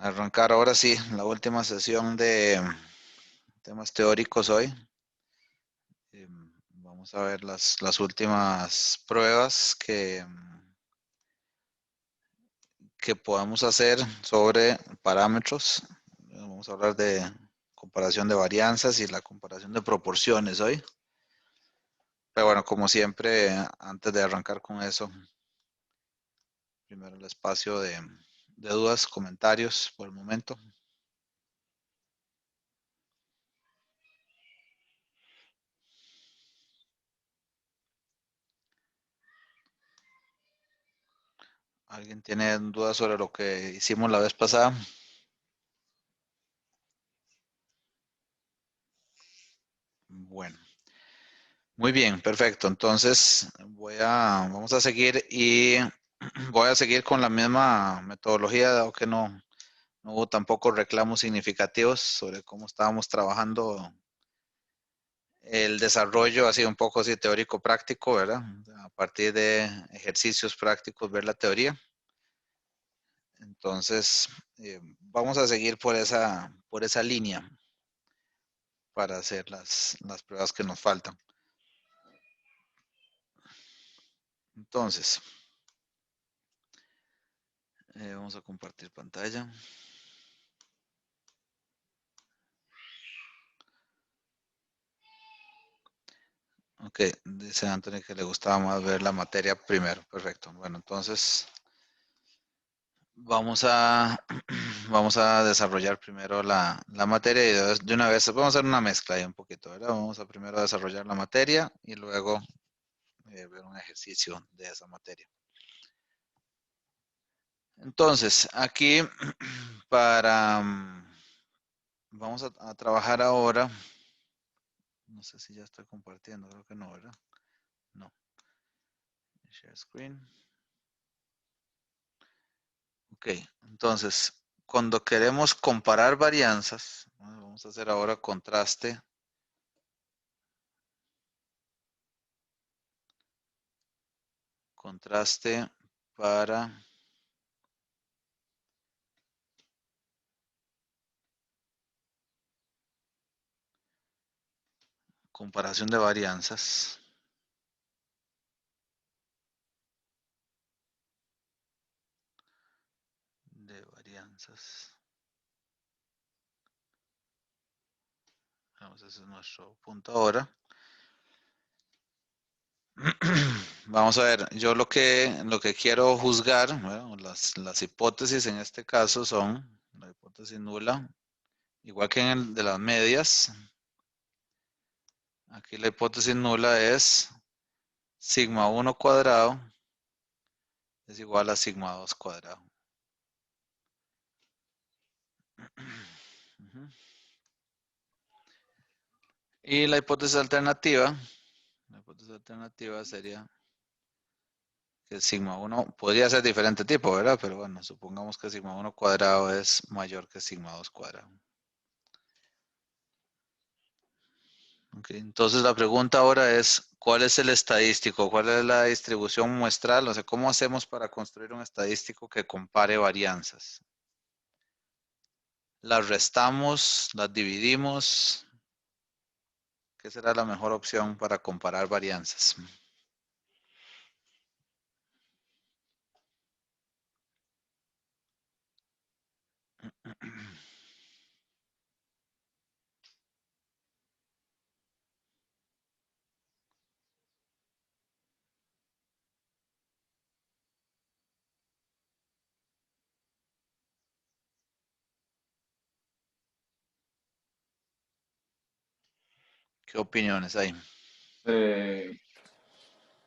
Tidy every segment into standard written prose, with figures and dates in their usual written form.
Arrancar ahora sí la última sesión de temas teóricos hoy. Vamos a ver las últimas pruebas que podamos hacer sobre parámetros. Vamos a hablar de comparación de varianzas y la comparación de proporciones hoy. Pero bueno, como siempre, antes de arrancar con eso, primero el espacio de dudas, comentarios por el momento. ¿Alguien tiene dudas sobre lo que hicimos la vez pasada? Bueno, muy bien, perfecto. Entonces vamos a seguir y voy a seguir con la misma metodología, dado que no hubo tampoco reclamos significativos sobre cómo estábamos trabajando el desarrollo, ha sido un poco así teórico práctico, ¿verdad? A partir de ejercicios prácticos, ver la teoría. Entonces, vamos a seguir por esa línea para hacer las pruebas que nos faltan. Entonces, vamos a compartir pantalla. Ok, dice Anthony que le gustaba más ver la materia primero. Perfecto. Bueno, entonces vamos a, vamos a desarrollar primero la materia y de una vez vamos a hacer una mezcla ahí un poquito, ¿verdad? Vamos a primero desarrollar la materia y luego ver un ejercicio de esa materia. Entonces, aquí vamos a trabajar ahora. No sé si ya estoy compartiendo, creo que no, ¿verdad? No. Share screen. Ok, entonces, cuando queremos comparar varianzas, vamos a hacer ahora contraste. Contraste para comparación de varianzas. De varianzas. Vamos, ese es nuestro punto ahora. Vamos a ver, yo lo que quiero juzgar, bueno, las hipótesis en este caso son la hipótesis nula, igual que en el de las medias. Aquí la hipótesis nula es sigma 1 cuadrado es igual a sigma 2 cuadrado. Y la hipótesis alternativa sería que sigma 1 podría ser diferente tipo, ¿verdad? Pero bueno, supongamos que sigma 1 cuadrado es mayor que sigma 2 cuadrado. Okay, entonces la pregunta ahora es, ¿cuál es el estadístico? ¿Cuál es la distribución muestral? O sea, ¿cómo hacemos para construir un estadístico que compare varianzas? ¿Las restamos? ¿Las dividimos? ¿Qué será la mejor opción para comparar varianzas? ¿Qué opiniones hay? Eh,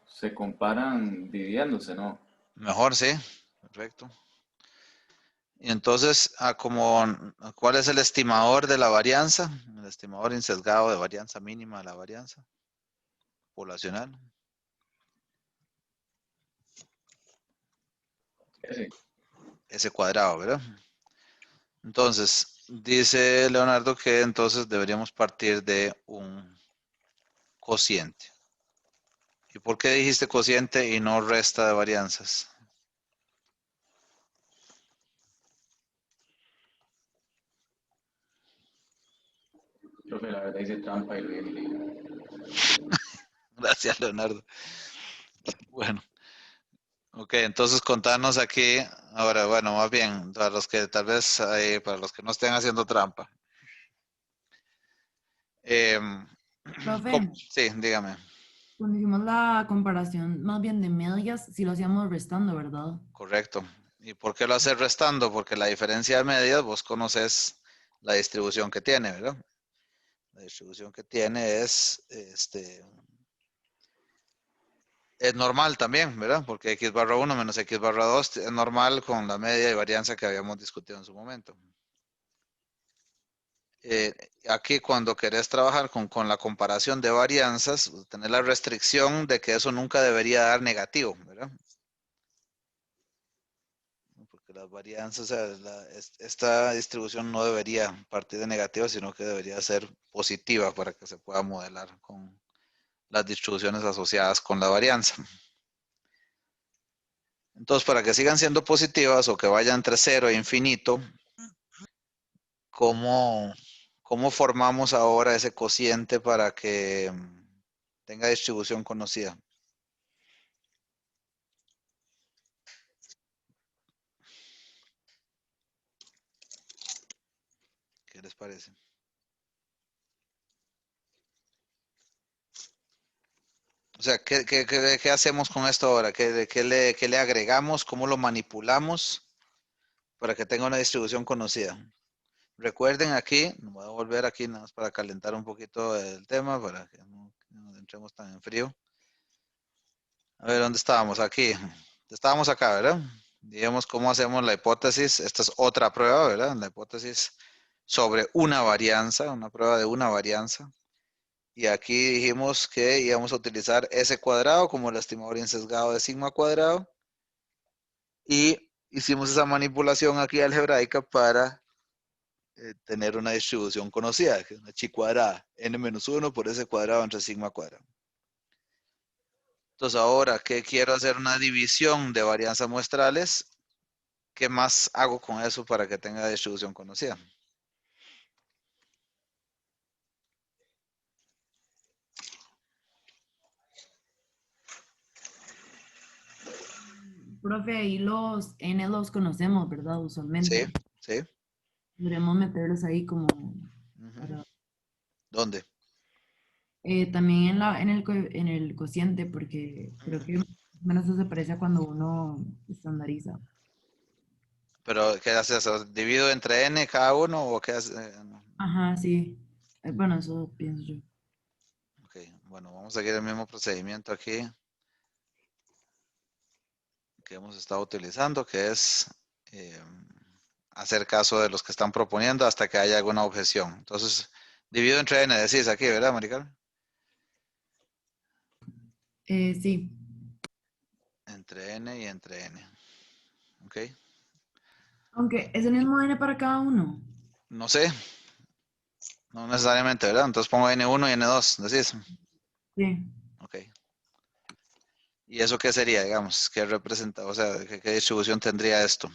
Se comparan dividiéndose, ¿no? Mejor, sí. Perfecto. Y entonces, ¿cuál es el estimador de la varianza? El estimador insesgado de varianza mínima de la varianza poblacional. Sí. Ese cuadrado, ¿verdad? Entonces, dice Leonardo que entonces deberíamos partir de un cociente. ¿Y por qué dijiste cociente y no resta de varianzas? Profe, la verdad hice trampa y lo dije. Gracias, Leonardo. Bueno, ok, entonces contanos aquí, ahora, bueno, más bien, para los que tal vez, para los que no estén haciendo trampa. Em, Profe, Sí, dígame. cuando hicimos la comparación más bien de medias, sí lo hacíamos restando, ¿verdad? Correcto. ¿Y por qué lo haces restando? Porque la diferencia de medias, vos conoces la distribución que tiene, ¿verdad? La distribución que tiene es normal también, ¿verdad? Porque x barra 1 menos x barra 2 es normal con la media y varianza que habíamos discutido en su momento. Aquí cuando querés trabajar con la comparación de varianzas, tener la restricción de que eso nunca debería dar negativo, ¿verdad? Porque las varianzas, o sea, esta distribución no debería partir de negativa, sino que debería ser positiva para que se pueda modelar con las distribuciones asociadas con la varianza. Entonces, para que sigan siendo positivas o que vayan entre 0 e infinito, ¿cómo, cómo formamos ahora ese cociente para que tenga distribución conocida? ¿Qué les parece? O sea, ¿qué hacemos con esto ahora? ¿Qué le agregamos? ¿Cómo lo manipulamos para que tenga una distribución conocida? Recuerden aquí, voy a volver aquí nada más para calentar un poquito el tema, para que no nos entremos tan en frío. A ver, ¿dónde estábamos? Aquí. Estábamos acá, ¿verdad? Digamos cómo hacemos la hipótesis. Esta es otra prueba, ¿verdad? La hipótesis sobre una varianza, una prueba de una varianza. Y aquí dijimos que íbamos a utilizar S cuadrado como el estimador insesgado de sigma cuadrado. Y hicimos esa manipulación aquí algebraica para tener una distribución conocida, que es una chi cuadrada, n-1 por S cuadrado entre sigma cuadrado. Entonces ahora que quiero hacer una división de varianzas muestrales, ¿qué más hago con eso para que tenga distribución conocida? Profe, ahí los N los conocemos, ¿verdad? Sí, Usualmente. sí. Podríamos meterlos ahí como Ujú. para... ¿Dónde? también en el cociente, porque creo que más o menos eso se parece a cuando uno estandariza. ¿Pero qué haces? ¿Divido entre n cada uno o qué haces? Ajá, sí. Bueno, eso pienso yo. Ok, bueno, vamos a seguir el mismo procedimiento aquí que hemos estado utilizando, que es eh, hacer caso de los que están proponiendo hasta que haya alguna objeción. Entonces, divido entre n, decís aquí, ¿verdad, Maricar? Sí. Entre n y entre n. Ok. Aunque es el mismo N para cada uno. No sé, no necesariamente, ¿verdad? Entonces pongo n1 y n2, decís. Sí. Ok. ¿Y eso qué sería, digamos? ¿Qué representa? O sea, ¿qué distribución tendría esto?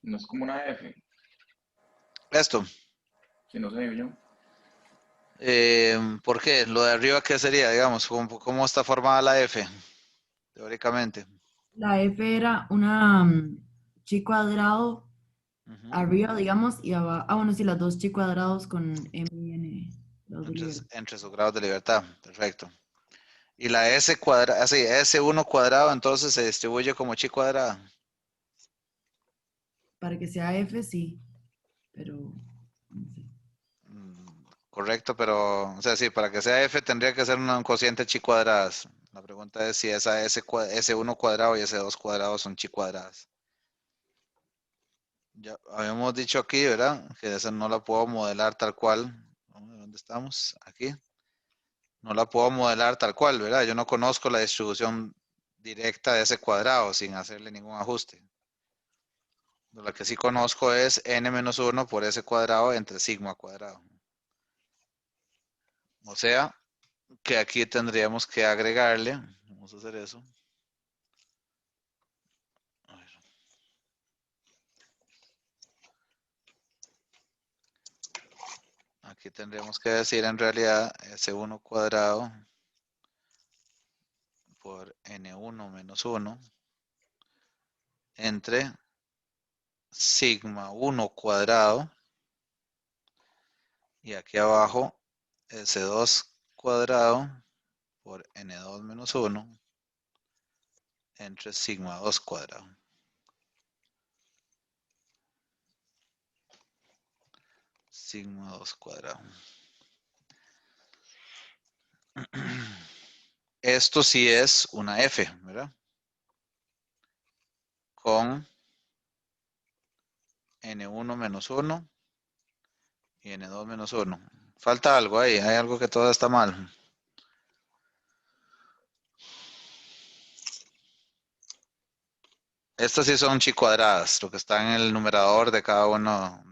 No es como una F, Esto. si no sé yo. ¿Por qué? Lo de arriba, ¿qué sería, digamos? ¿Cómo está formada la F, teóricamente? La F era una chi cuadrado Ujú. arriba, digamos, y abajo. Ah, bueno, sí, las dos chi cuadrados con M y N. Los de Entre, libertad. entre sus grados de libertad. Perfecto. Y la S cuadrada, así, S1 cuadrado, entonces se distribuye como chi cuadrada. Para que sea F, sí. Pero, no sé. Correcto, pero, o sea, sí, para que sea F tendría que ser un cociente chi cuadradas. La pregunta es si esa S1 cuadrado y S2 cuadrado son chi cuadradas. Ya habíamos dicho aquí, ¿verdad? Que esa no la puedo modelar tal cual. ¿Dónde estamos? Aquí. No la puedo modelar tal cual, ¿verdad? Yo no conozco la distribución directa de ese cuadrado sin hacerle ningún ajuste. La que sí conozco es n menos 1 por s cuadrado entre sigma cuadrado. O sea, que aquí tendríamos que agregarle, vamos a hacer eso. A ver. Aquí tendríamos que decir en realidad S1 cuadrado por N1 menos 1 entre sigma 1 cuadrado y aquí abajo S2 cuadrado por N2 menos 1 entre sigma 2 cuadrado. Sigma 2 cuadrado. Esto sí es una F, ¿verdad? Con N1 menos 1 y N2 menos 1. Falta algo ahí, hay algo que todo está mal. Estas sí son chi cuadradas, lo que está en el numerador de cada una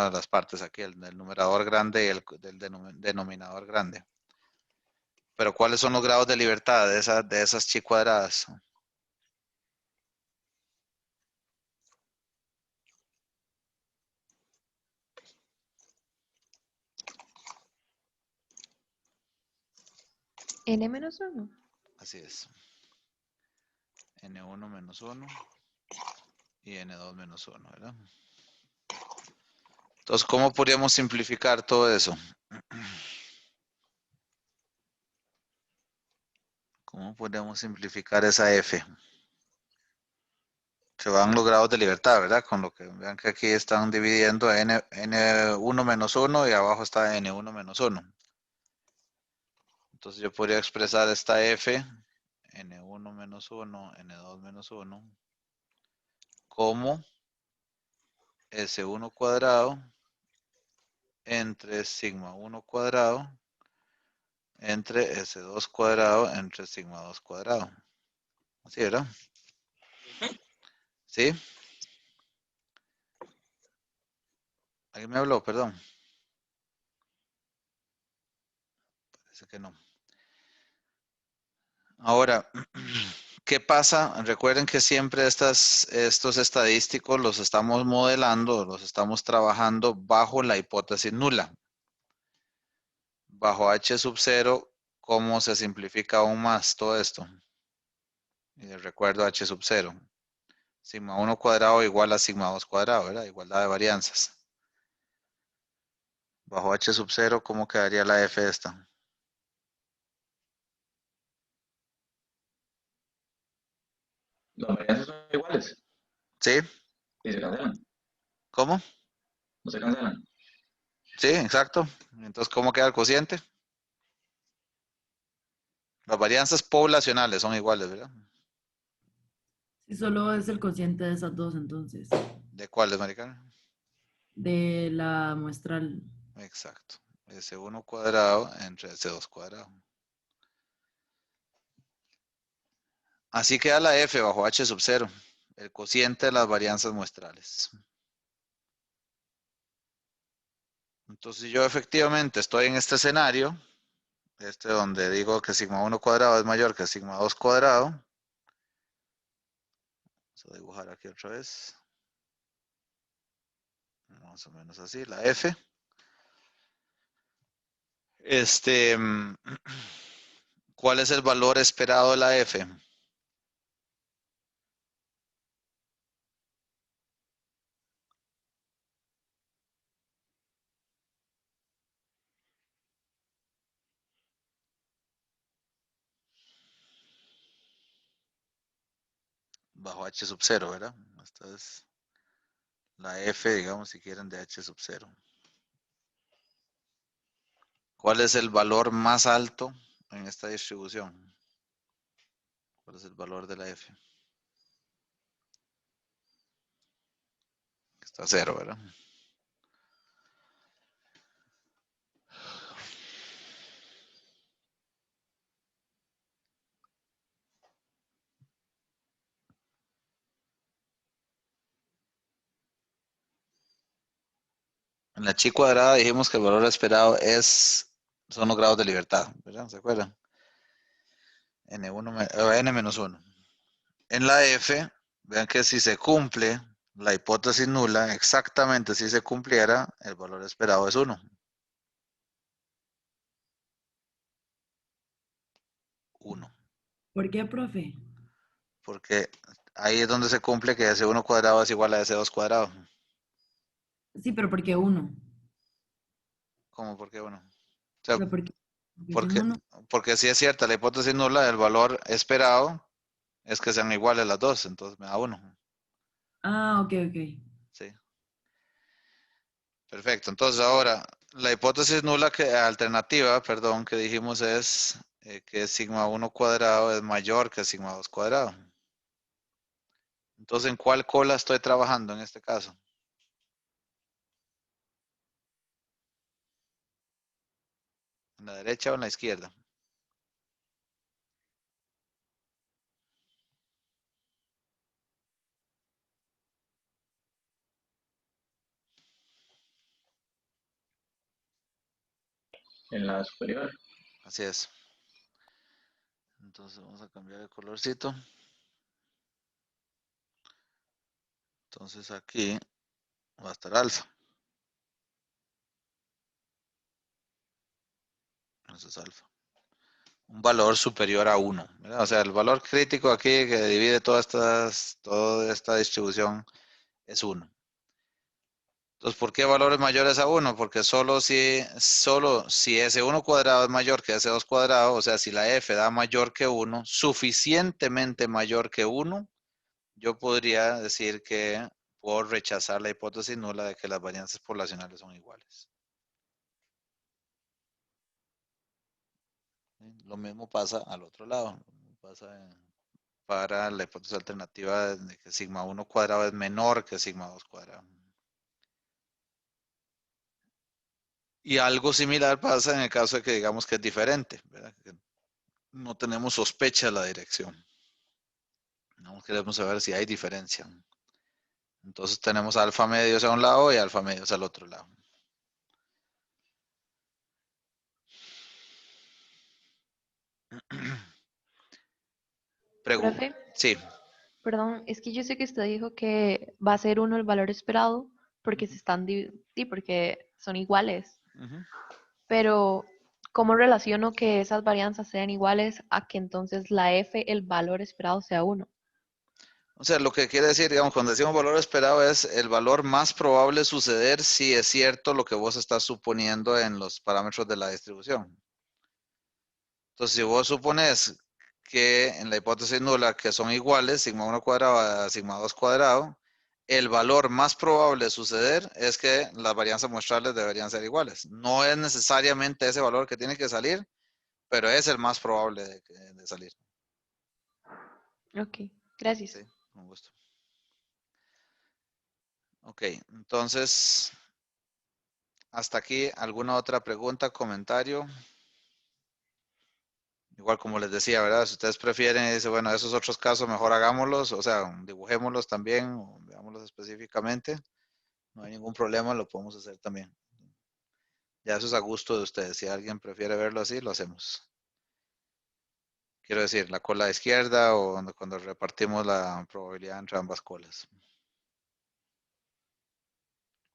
de las partes aquí, el del numerador grande y el del denominador grande. Pero ¿cuáles son los grados de libertad de esas chi cuadradas? N menos 1. Así es. N1 menos 1 y N2 menos 1, ¿verdad? Entonces, ¿cómo podríamos simplificar todo eso? ¿Cómo podemos simplificar esa F? Se van los grados de libertad, ¿verdad? Con lo que vean que aquí están dividiendo N1 menos 1 y abajo está N1 menos 1. Entonces yo podría expresar esta F, N1 menos 1, N2 menos 1, como S1 cuadrado entre sigma 1 cuadrado entre S2 cuadrado entre sigma 2 cuadrado. Así, ¿verdad? ¿Sí? ¿Alguien me habló? Perdón. Parece que no. Ahora, ¿qué pasa? Recuerden que siempre estos estadísticos los estamos modelando, los estamos trabajando bajo la hipótesis nula. Bajo h sub 0, ¿cómo se simplifica aún más todo esto? Y les recuerdo h sub 0. Sigma 1 cuadrado igual a sigma 2 cuadrado, ¿verdad? Igualdad de varianzas. Bajo h sub 0, ¿cómo quedaría la f esta? Las varianzas son iguales ¿Sí? y se cancelan. ¿Cómo? No se cancelan. Sí, exacto. Entonces, ¿cómo queda el cociente? Las varianzas poblacionales son iguales, ¿verdad? Si solo es el cociente de esas dos, entonces, ¿De cuáles, Maricarmen? de la muestral. Exacto. S1 cuadrado entre S2 cuadrado. Así queda la F bajo H sub 0, el cociente de las varianzas muestrales. Entonces, si yo efectivamente estoy en este escenario, donde digo que sigma 1 cuadrado es mayor que sigma 2 cuadrado. Vamos a dibujar aquí otra vez. Más o menos así, la F. ¿Cuál es el valor esperado de la F? Bajo H sub 0, ¿verdad? Esta es la F, digamos, si quieren, de H sub 0. ¿Cuál es el valor más alto en esta distribución? ¿Cuál es el valor de la F? Está 0, ¿verdad? En la chi cuadrada dijimos que el valor esperado son los grados de libertad, ¿verdad? ¿Se acuerdan? N menos 1. En la F, vean que si se cumple la hipótesis nula, exactamente si se cumpliera, el valor esperado es 1. 1. ¿Por qué, profe? Porque ahí es donde se cumple que S1 cuadrado es igual a S2 cuadrado. Sí, pero ¿por qué uno? ¿Cómo? ¿Por qué 1? O sea, ¿Pero por qué? Porque es un porque, uno. porque si es cierta la hipótesis nula, el valor esperado es que sean iguales las dos, entonces me da 1. Ah, ok, ok. Sí. Perfecto. Entonces ahora, la hipótesis nula alternativa, perdón, que dijimos es que sigma 1 cuadrado es mayor que sigma 2 cuadrado. Entonces, ¿en cuál cola estoy trabajando en este caso? ¿En la derecha o en la izquierda? En la superior. Así es. Entonces vamos a cambiar el colorcito. Entonces aquí va a estar alfa. Eso es alfa. Un valor superior a 1. ¿Verdad? O sea, el valor crítico aquí que divide toda esta distribución es 1. Entonces, ¿por qué valores mayores a 1? Porque solo si S1 cuadrado es mayor que S2 cuadrado, o sea, si la F da mayor que 1, suficientemente mayor que 1, yo podría decir que puedo rechazar la hipótesis nula de que las varianzas poblacionales son iguales. Lo mismo pasa al otro lado. Pasa para la hipótesis alternativa de que sigma 1 cuadrado es menor que sigma 2 cuadrado. Y algo similar pasa en el caso de que digamos que es diferente, ¿verdad? Que no tenemos sospecha de la dirección. No queremos saber si hay diferencia. Entonces tenemos alfa medios a un lado y alfa medios al otro lado. Profe, Sí. perdón, es que yo sé que usted dijo que va a ser uno el valor esperado porque sí, porque son iguales, Ujú. pero ¿cómo relaciono que esas varianzas sean iguales a que entonces la F, el valor esperado sea uno? O sea, lo que quiere decir, digamos, cuando decimos valor esperado es el valor más probable suceder si es cierto lo que vos estás suponiendo en los parámetros de la distribución. Entonces, si vos supones que en la hipótesis nula que son iguales, sigma 1 cuadrado a sigma 2 cuadrado, el valor más probable de suceder es que las varianzas muestrales deberían ser iguales. No es necesariamente ese valor que tiene que salir, pero es el más probable de salir. Ok, gracias. Sí, con gusto. Ok, entonces, hasta aquí, ¿alguna otra pregunta, comentario? Igual como les decía, ¿verdad? Si ustedes prefieren, dice, bueno, esos otros casos mejor hagámoslos, o sea, dibujémoslos también, o veámoslos específicamente. No hay ningún problema, lo podemos hacer también. Ya eso es a gusto de ustedes. Si alguien prefiere verlo así, lo hacemos. Quiero decir, la cola izquierda o cuando repartimos la probabilidad entre ambas colas.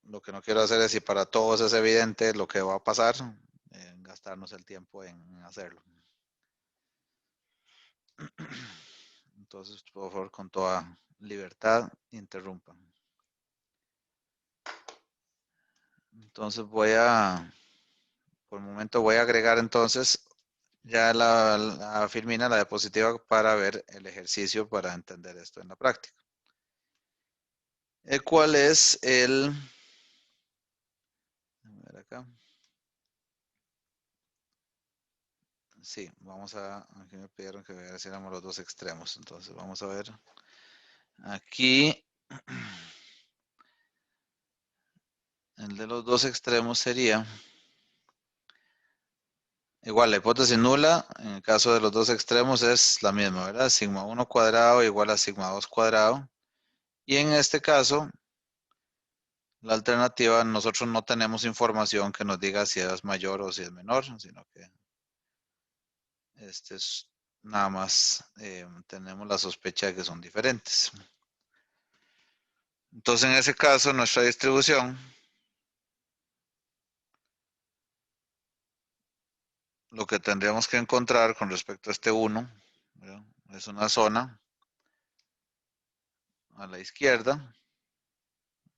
Lo que no quiero hacer es, si para todos es evidente lo que va a pasar, gastarnos el tiempo en hacerlo. Entonces, por favor, con toda libertad, interrumpan. Entonces por el momento voy a agregar entonces ya la Filmina, la diapositiva, para ver el ejercicio para entender esto en la práctica. ¿Cuál es a ver acá. Sí, aquí me pidieron que hiciéramos los dos extremos, entonces vamos a ver. Aquí, el de los dos extremos sería, igual, la hipótesis nula, en el caso de los dos extremos es la misma, ¿verdad? Sigma 1 cuadrado igual a sigma 2 cuadrado. Y en este caso, La alternativa, nosotros no tenemos información que nos diga si es mayor o si es menor, sino que este es nada más, tenemos la sospecha de que son diferentes. Entonces, en ese caso, nuestra distribución, lo que tendríamos que encontrar con respecto a este 1, ¿verdad? Es una zona a la izquierda,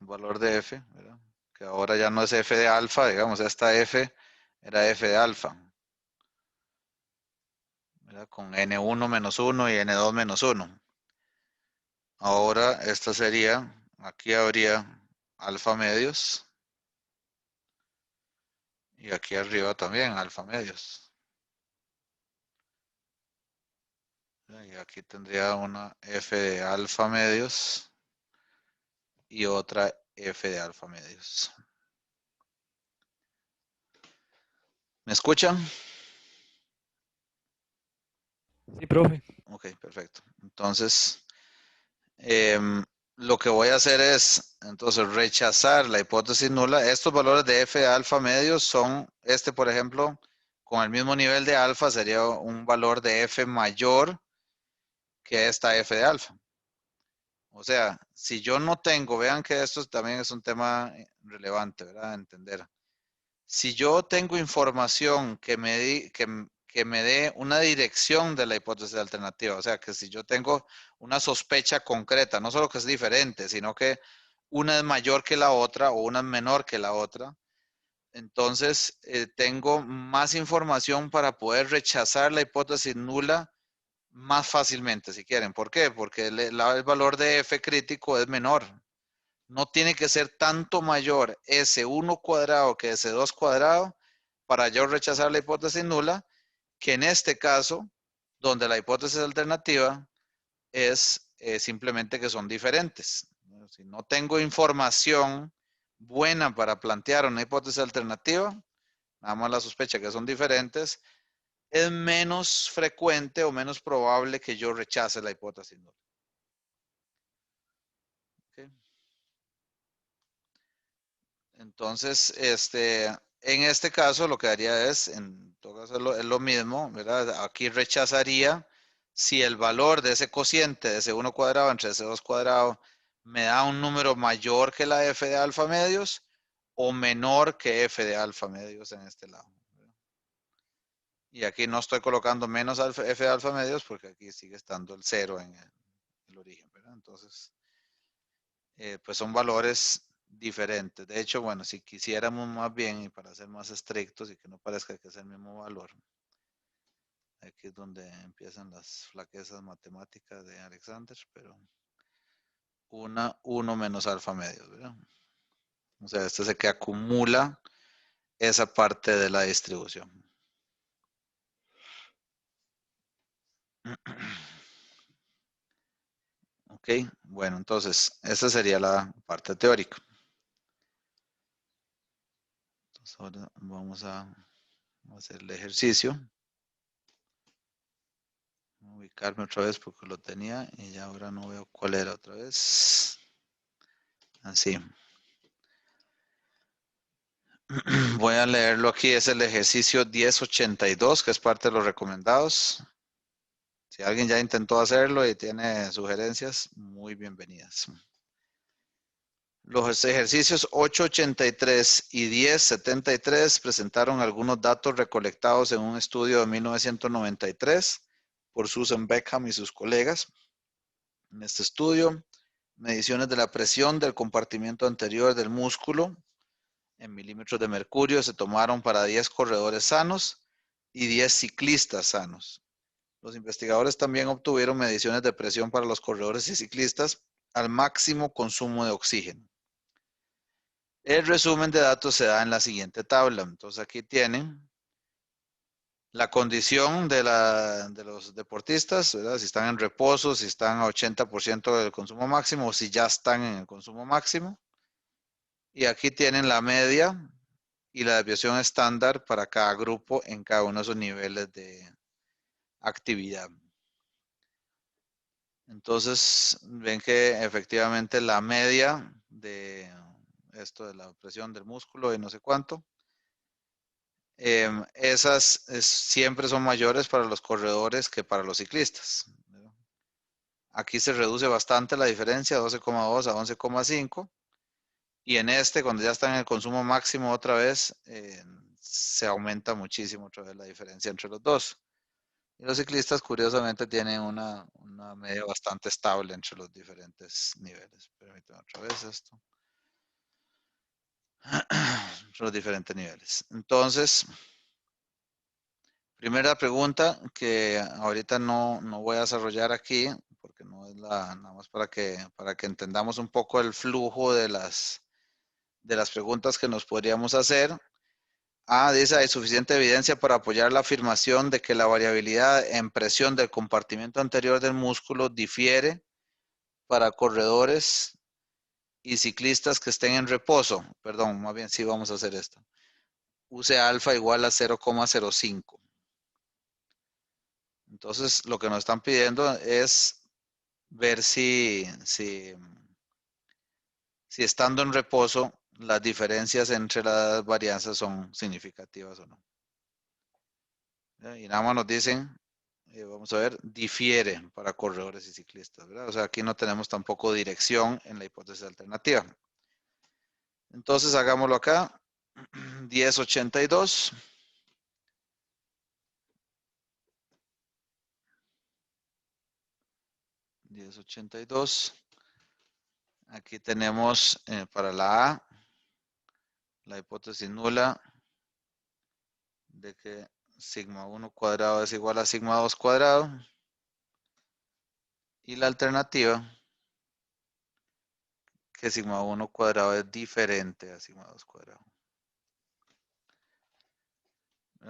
un valor de f, ¿verdad? Que ahora ya no es f de alfa, digamos, esta f era f de alfa, ¿verdad? Con n1 menos 1 y n2 menos 1. Ahora esta sería, aquí habría alfa medios y aquí arriba también alfa medios. Y aquí tendría una f de alfa medios y otra f de alfa medios. ¿Me escuchan? Sí, profe. Ok, perfecto. Entonces, lo que voy a hacer es, entonces, rechazar la hipótesis nula. Estos valores de f de alfa medios son, por ejemplo, con el mismo nivel de alfa, sería un valor de f mayor que esta f de alfa. O sea, si yo no tengo, vean que esto también es un tema relevante, ¿verdad? Entender. Si yo tengo información que me dé una dirección de la hipótesis alternativa, o sea, que si yo tengo una sospecha concreta, no solo que es diferente, sino que una es mayor que la otra o una es menor que la otra, entonces tengo más información para poder rechazar la hipótesis nula más fácilmente, si quieren. ¿Por qué? Porque el valor de f crítico es menor. No tiene que ser tanto mayor S1 cuadrado que S2 cuadrado para yo rechazar la hipótesis nula, que en este caso, donde la hipótesis alternativa es simplemente que son diferentes. Si no tengo información buena para plantear una hipótesis alternativa, nada más la sospecha que son diferentes, es menos frecuente o menos probable que yo rechace la hipótesis nula. ¿Okay? Entonces, en este caso lo que haría es, en todo caso es lo mismo, ¿verdad? Aquí rechazaría si el valor de ese cociente de ese 1 cuadrado entre ese 2 cuadrado me da un número mayor que la f de alfa medios o menor que f de alfa medios en este lado. Y aquí no estoy colocando menos f de alfa medios porque aquí sigue estando el 0 en el origen, ¿verdad? Entonces, pues son valores diferentes. De hecho, bueno, si quisiéramos más bien, y para ser más estrictos y que no parezca que es el mismo valor, aquí es donde empiezan las flaquezas matemáticas de Alexander, pero 1 menos alfa medios, ¿verdad? O sea, este es el que acumula esa parte de la distribución. Ok, bueno, entonces, esa sería la parte teórica. Entonces, ahora vamos a hacer el ejercicio. Voy a ubicarme otra vez porque lo tenía y ya ahora no veo cuál era otra vez. Así. Voy a leerlo aquí. Es el ejercicio 1082, que es parte de los recomendados. Si alguien ya intentó hacerlo y tiene sugerencias, muy bienvenidas. Los ejercicios 883 y 1073 presentaron algunos datos recolectados en un estudio de 1993 por Susan Beckham y sus colegas. En este estudio, mediciones de la presión del compartimiento anterior del músculo en milímetros de mercurio se tomaron para 10 corredores sanos y 10 ciclistas sanos. Los investigadores también obtuvieron mediciones de presión para los corredores y ciclistas al máximo consumo de oxígeno. El resumen de datos se da en la siguiente tabla. Entonces aquí tienen la condición de los deportistas, ¿verdad? Si están en reposo, si están a 80% del consumo máximo o si ya están en el consumo máximo. Y aquí tienen la media y la desviación estándar para cada grupo en cada uno de esos niveles de actividad. Entonces, ven que efectivamente la media esto de la presión del músculo y no sé cuánto. Siempre son mayores para los corredores que para los ciclistas. Aquí se reduce bastante la diferencia, 12,2 a 11,5. Y en cuando ya está en el consumo máximo otra vez, se aumenta muchísimo otra vez la diferencia entre los dos. Y los ciclistas, curiosamente, tienen una media bastante estable entre los diferentes niveles. Permítanme otra vez esto. Entre los diferentes niveles. Entonces, primera pregunta que ahorita no voy a desarrollar aquí, porque no es nada más para que entendamos un poco el flujo de las preguntas que nos podríamos hacer. Dice, hay suficiente evidencia para apoyar la afirmación de que la variabilidad en presión del compartimento anterior del músculo difiere para corredores y ciclistas que estén en reposo. Perdón, más bien sí vamos a hacer esto. Use alfa igual a 0,05. Entonces, lo que nos están pidiendo es ver si estando en reposo, las diferencias entre las varianzas son significativas o no. Y nada más nos dicen, vamos a ver, difiere para corredores y ciclistas, ¿verdad? O sea, aquí no tenemos tampoco dirección en la hipótesis alternativa. Entonces, hagámoslo acá. 1082. 1082. Aquí tenemos para la A, la hipótesis nula de que sigma 1 cuadrado es igual a sigma 2 cuadrado. Y la alternativa, que sigma 1 cuadrado es diferente a sigma 2 cuadrado.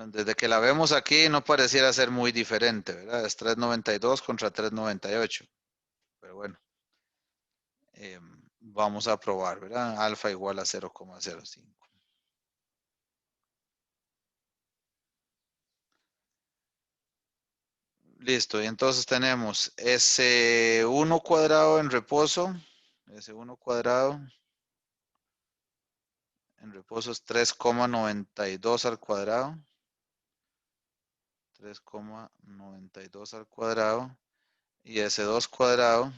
Desde que la vemos aquí no pareciera ser muy diferente, ¿verdad? Es 392 contra 398. Pero bueno, vamos a probar, ¿verdad? Alfa igual a 0,05. Listo, y entonces tenemos S1 cuadrado en reposo. S1 cuadrado en reposo es 3,92 al cuadrado. 3,92 al cuadrado. Y S2 cuadrado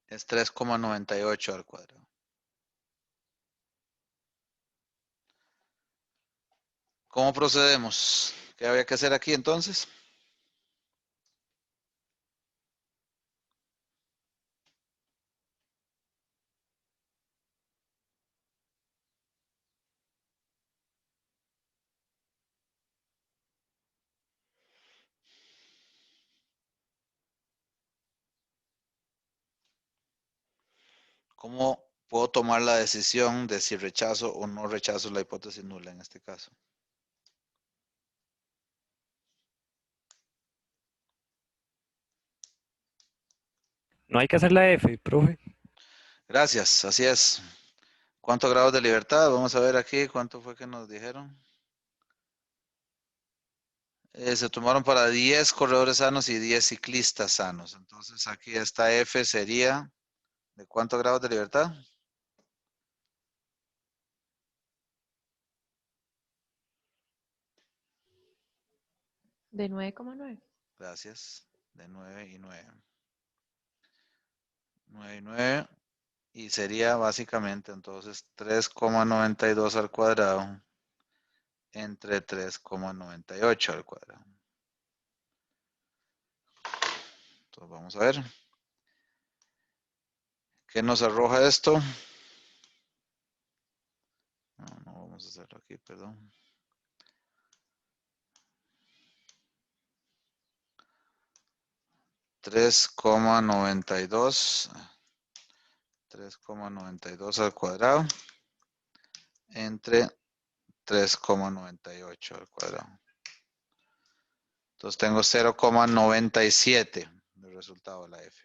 es 3,98 al cuadrado. ¿Cómo procedemos? ¿Qué había que hacer aquí entonces? ¿Cómo puedo tomar la decisión de si rechazo o no rechazo la hipótesis nula en este caso? No hay que hacer la F, profe. Gracias, así es. ¿Cuántos grados de libertad? Vamos a ver aquí cuánto fue que nos dijeron. Se tomaron para 10 corredores sanos y 10 ciclistas sanos. Entonces aquí esta F sería, ¿de cuántos grados de libertad? De 9,9. Gracias. De 9 y 9. 9 y 9. Y sería básicamente entonces 3,92 al cuadrado entre 3,98 al cuadrado. Entonces vamos a ver. ¿Qué nos arroja esto? No vamos a hacerlo aquí, perdón. $3,92 al cuadrado entre 3,98 al cuadrado. Entonces tengo 0,97 del resultado de la F.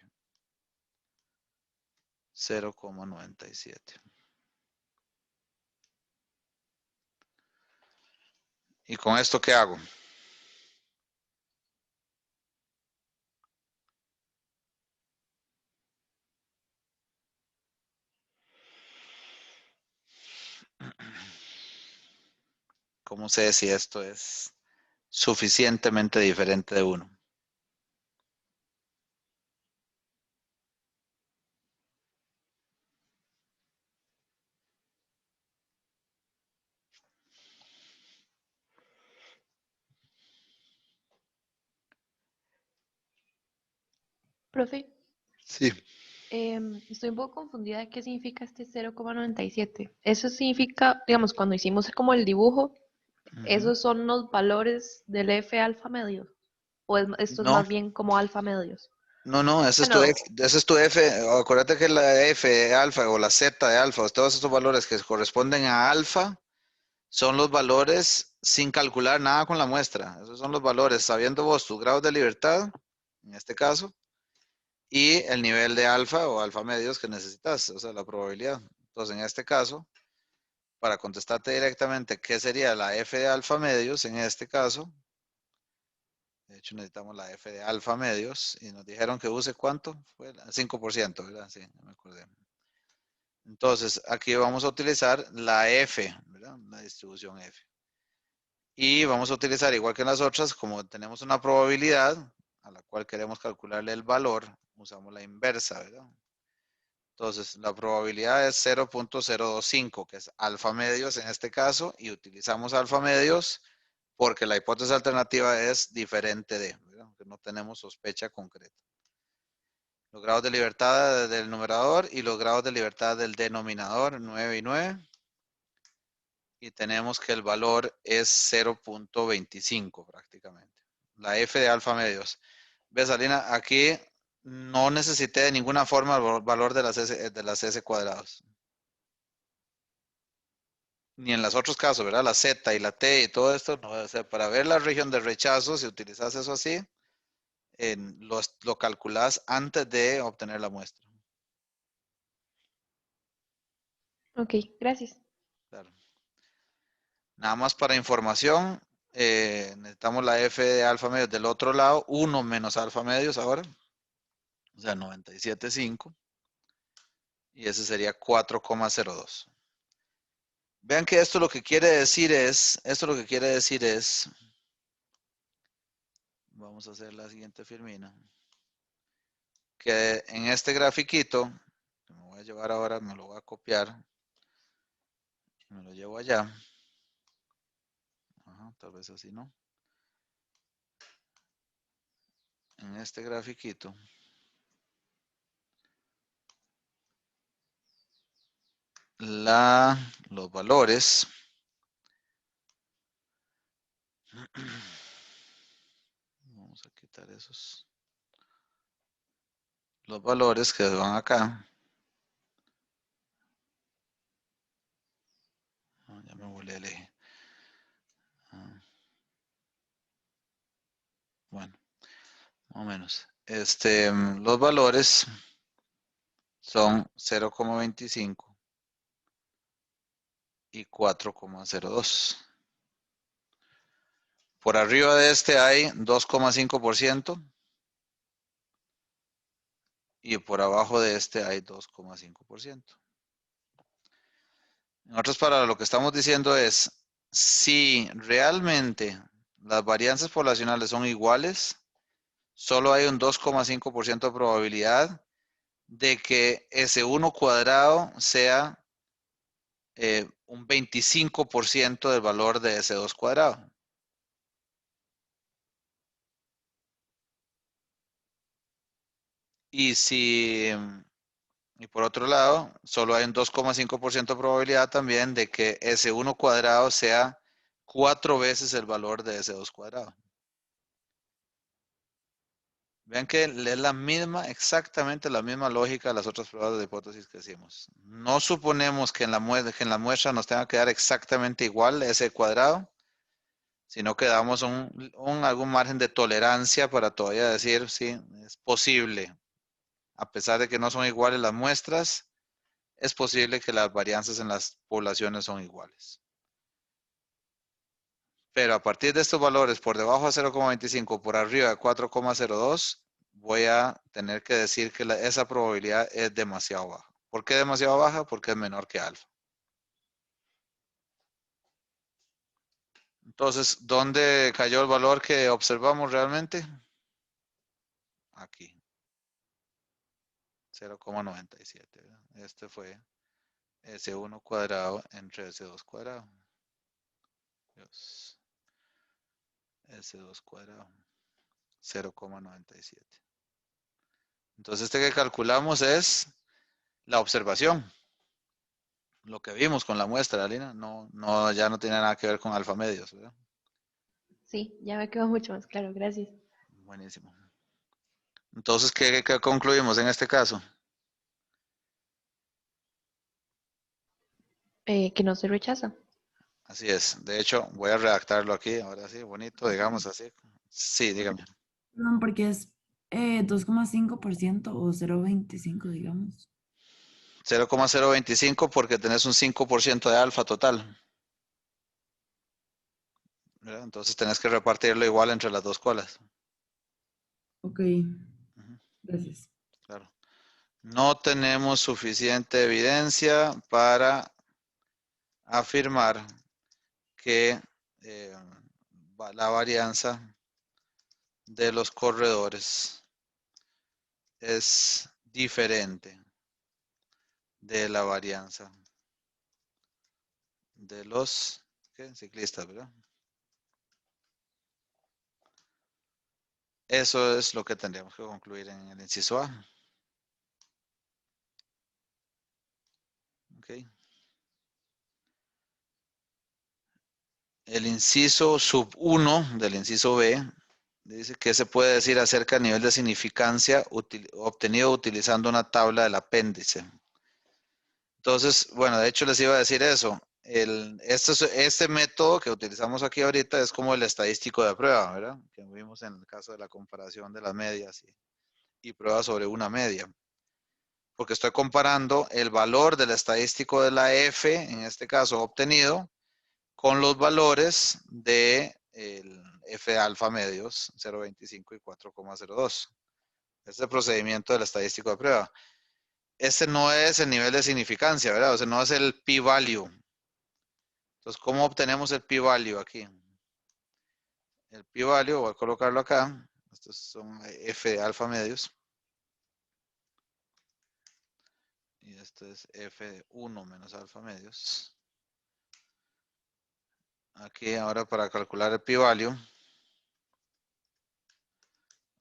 0,97. ¿Y con esto qué hago? ¿Cómo sé si esto es suficientemente diferente de 1? Profe, Sí. estoy un poco confundida de qué significa este 0,97. Eso significa, digamos, cuando hicimos como el dibujo, ¿esos son los valores del F alfa medio? ¿O esto es No, más bien como alfa medios? no, ese es tu Bueno, F, ese es tu F. Acuérdate que la F de alfa o la Z de alfa, o todos estos valores que corresponden a alfa, son los valores sin calcular nada con la muestra. Esos son los valores, sabiendo vos tus grados de libertad, en este caso, y el nivel de alfa o alfa medios que necesitas, o sea, la probabilidad. Entonces, en este caso, para contestarte directamente qué sería la F de alfa medios, en este caso, de hecho necesitamos la F de alfa medios, y nos dijeron que use ¿cuánto? Fue 5%, ¿verdad? Sí, no me acordé. Entonces, aquí vamos a utilizar la F, ¿verdad? La distribución F. Y vamos a utilizar, igual que en las otras, como tenemos una probabilidad a la cual queremos calcularle el valor, usamos la inversa, ¿verdad? Entonces, la probabilidad es 0.025, que es alfa medios en este caso, y utilizamos alfa medios porque la hipótesis alternativa es diferente de, ¿verdad? Que no tenemos sospecha concreta. Los grados de libertad del numerador y los grados de libertad del denominador, 9 y 9. Y tenemos que el valor es 0.25 prácticamente. La F de alfa medios. ¿Ves, Alina? Aquí no necesité de ninguna forma el valor de las S cuadrados. Ni en los otros casos, ¿verdad? La Z y la T y todo esto, no, o sea, para ver la región de rechazo, si utilizas eso así, lo calculas antes de obtener la muestra. ok, gracias. Claro. Nada más para información, necesitamos la F de alfa medios del otro lado, 1 menos alfa medios ahora, o sea, 97.5, y ese sería 4,02. Vean que esto lo que quiere decir es, vamos a hacer la siguiente firmina, que en este grafiquito, que me voy a llevar ahora, me lo voy a copiar, me lo llevo allá. Ajá, tal vez así, ¿no? En este grafiquito, los valores vamos a quitar esos, los valores que van acá. Ya me volé el eje. Bueno, más o menos. Los valores son 0,25 y 4,02. Por arriba de este hay 2,5% y por abajo de este hay 2,5%. En otras palabras, lo que estamos diciendo es, si realmente las varianzas poblacionales son iguales, solo hay un 2,5% de probabilidad de que S1 cuadrado sea un 25% del valor de S2 cuadrado. Y por otro lado, solo hay un 2,5% de probabilidad también de que S1 cuadrado sea 4 veces el valor de S2 cuadrado. Vean que es la misma, exactamente la misma lógica de las otras pruebas de hipótesis que hicimos. No suponemos que en la muestra nos tenga que dar exactamente igual S cuadrado, sino que damos algún margen de tolerancia para todavía decir, sí, es posible. A pesar de que no son iguales las muestras, es posible que las varianzas en las poblaciones son iguales. Pero a partir de estos valores, por debajo de 0,25, por arriba de 4,02, voy a tener que decir que esa probabilidad es demasiado baja. ¿Por qué demasiado baja? Porque es menor que alfa. Entonces, ¿dónde cayó el valor que observamos realmente? Aquí. 0,97. ¿verdad? Este fue S1 cuadrado entre S2 cuadrado. Dios. S2 cuadrado. 0,97. Entonces, este que calculamos es la observación. Lo que vimos con la muestra, Alina. No, ya no tiene nada que ver con alfa medios, ¿verdad? Sí, ya me quedó mucho más claro, gracias. Buenísimo. Entonces, ¿qué concluimos en este caso? Que no se rechaza. Así es. De hecho, voy a redactarlo aquí. Ahora sí, bonito, digamos así. Sí, dígame. No, porque es 2,5% o 0,25, digamos. 0,025 porque tenés un 5% de alfa total. ¿verdad? Entonces tenés que repartirlo igual entre las dos colas. Ok, Ujú, gracias. claro. No tenemos suficiente evidencia para afirmar que la varianza de los corredores es diferente de la varianza de los ciclistas, ¿verdad? Eso es lo que tendríamos que concluir en el inciso A. Okay. El inciso sub 1 del inciso B dice que se puede decir acerca del nivel de significancia obtenido utilizando una tabla del apéndice. Entonces, bueno, de hecho les iba a decir eso. Este método que utilizamos aquí ahorita es como el estadístico de prueba, ¿verdad? Que vimos en el caso de la comparación de las medias y pruebas sobre una media. Porque estoy comparando el valor del estadístico de la F, en este caso obtenido, con los valores de el F alfa medios 0.25 y 4,02. Este es el procedimiento del estadístico de prueba. Este no es el nivel de significancia, ¿verdad? O sea, no es el p-value. Entonces, ¿cómo obtenemos el p-value aquí? El p-value, voy a colocarlo acá. Estos son F de alfa medios. Y esto es F de 1 menos alfa medios. Aquí ahora para calcular el p-value.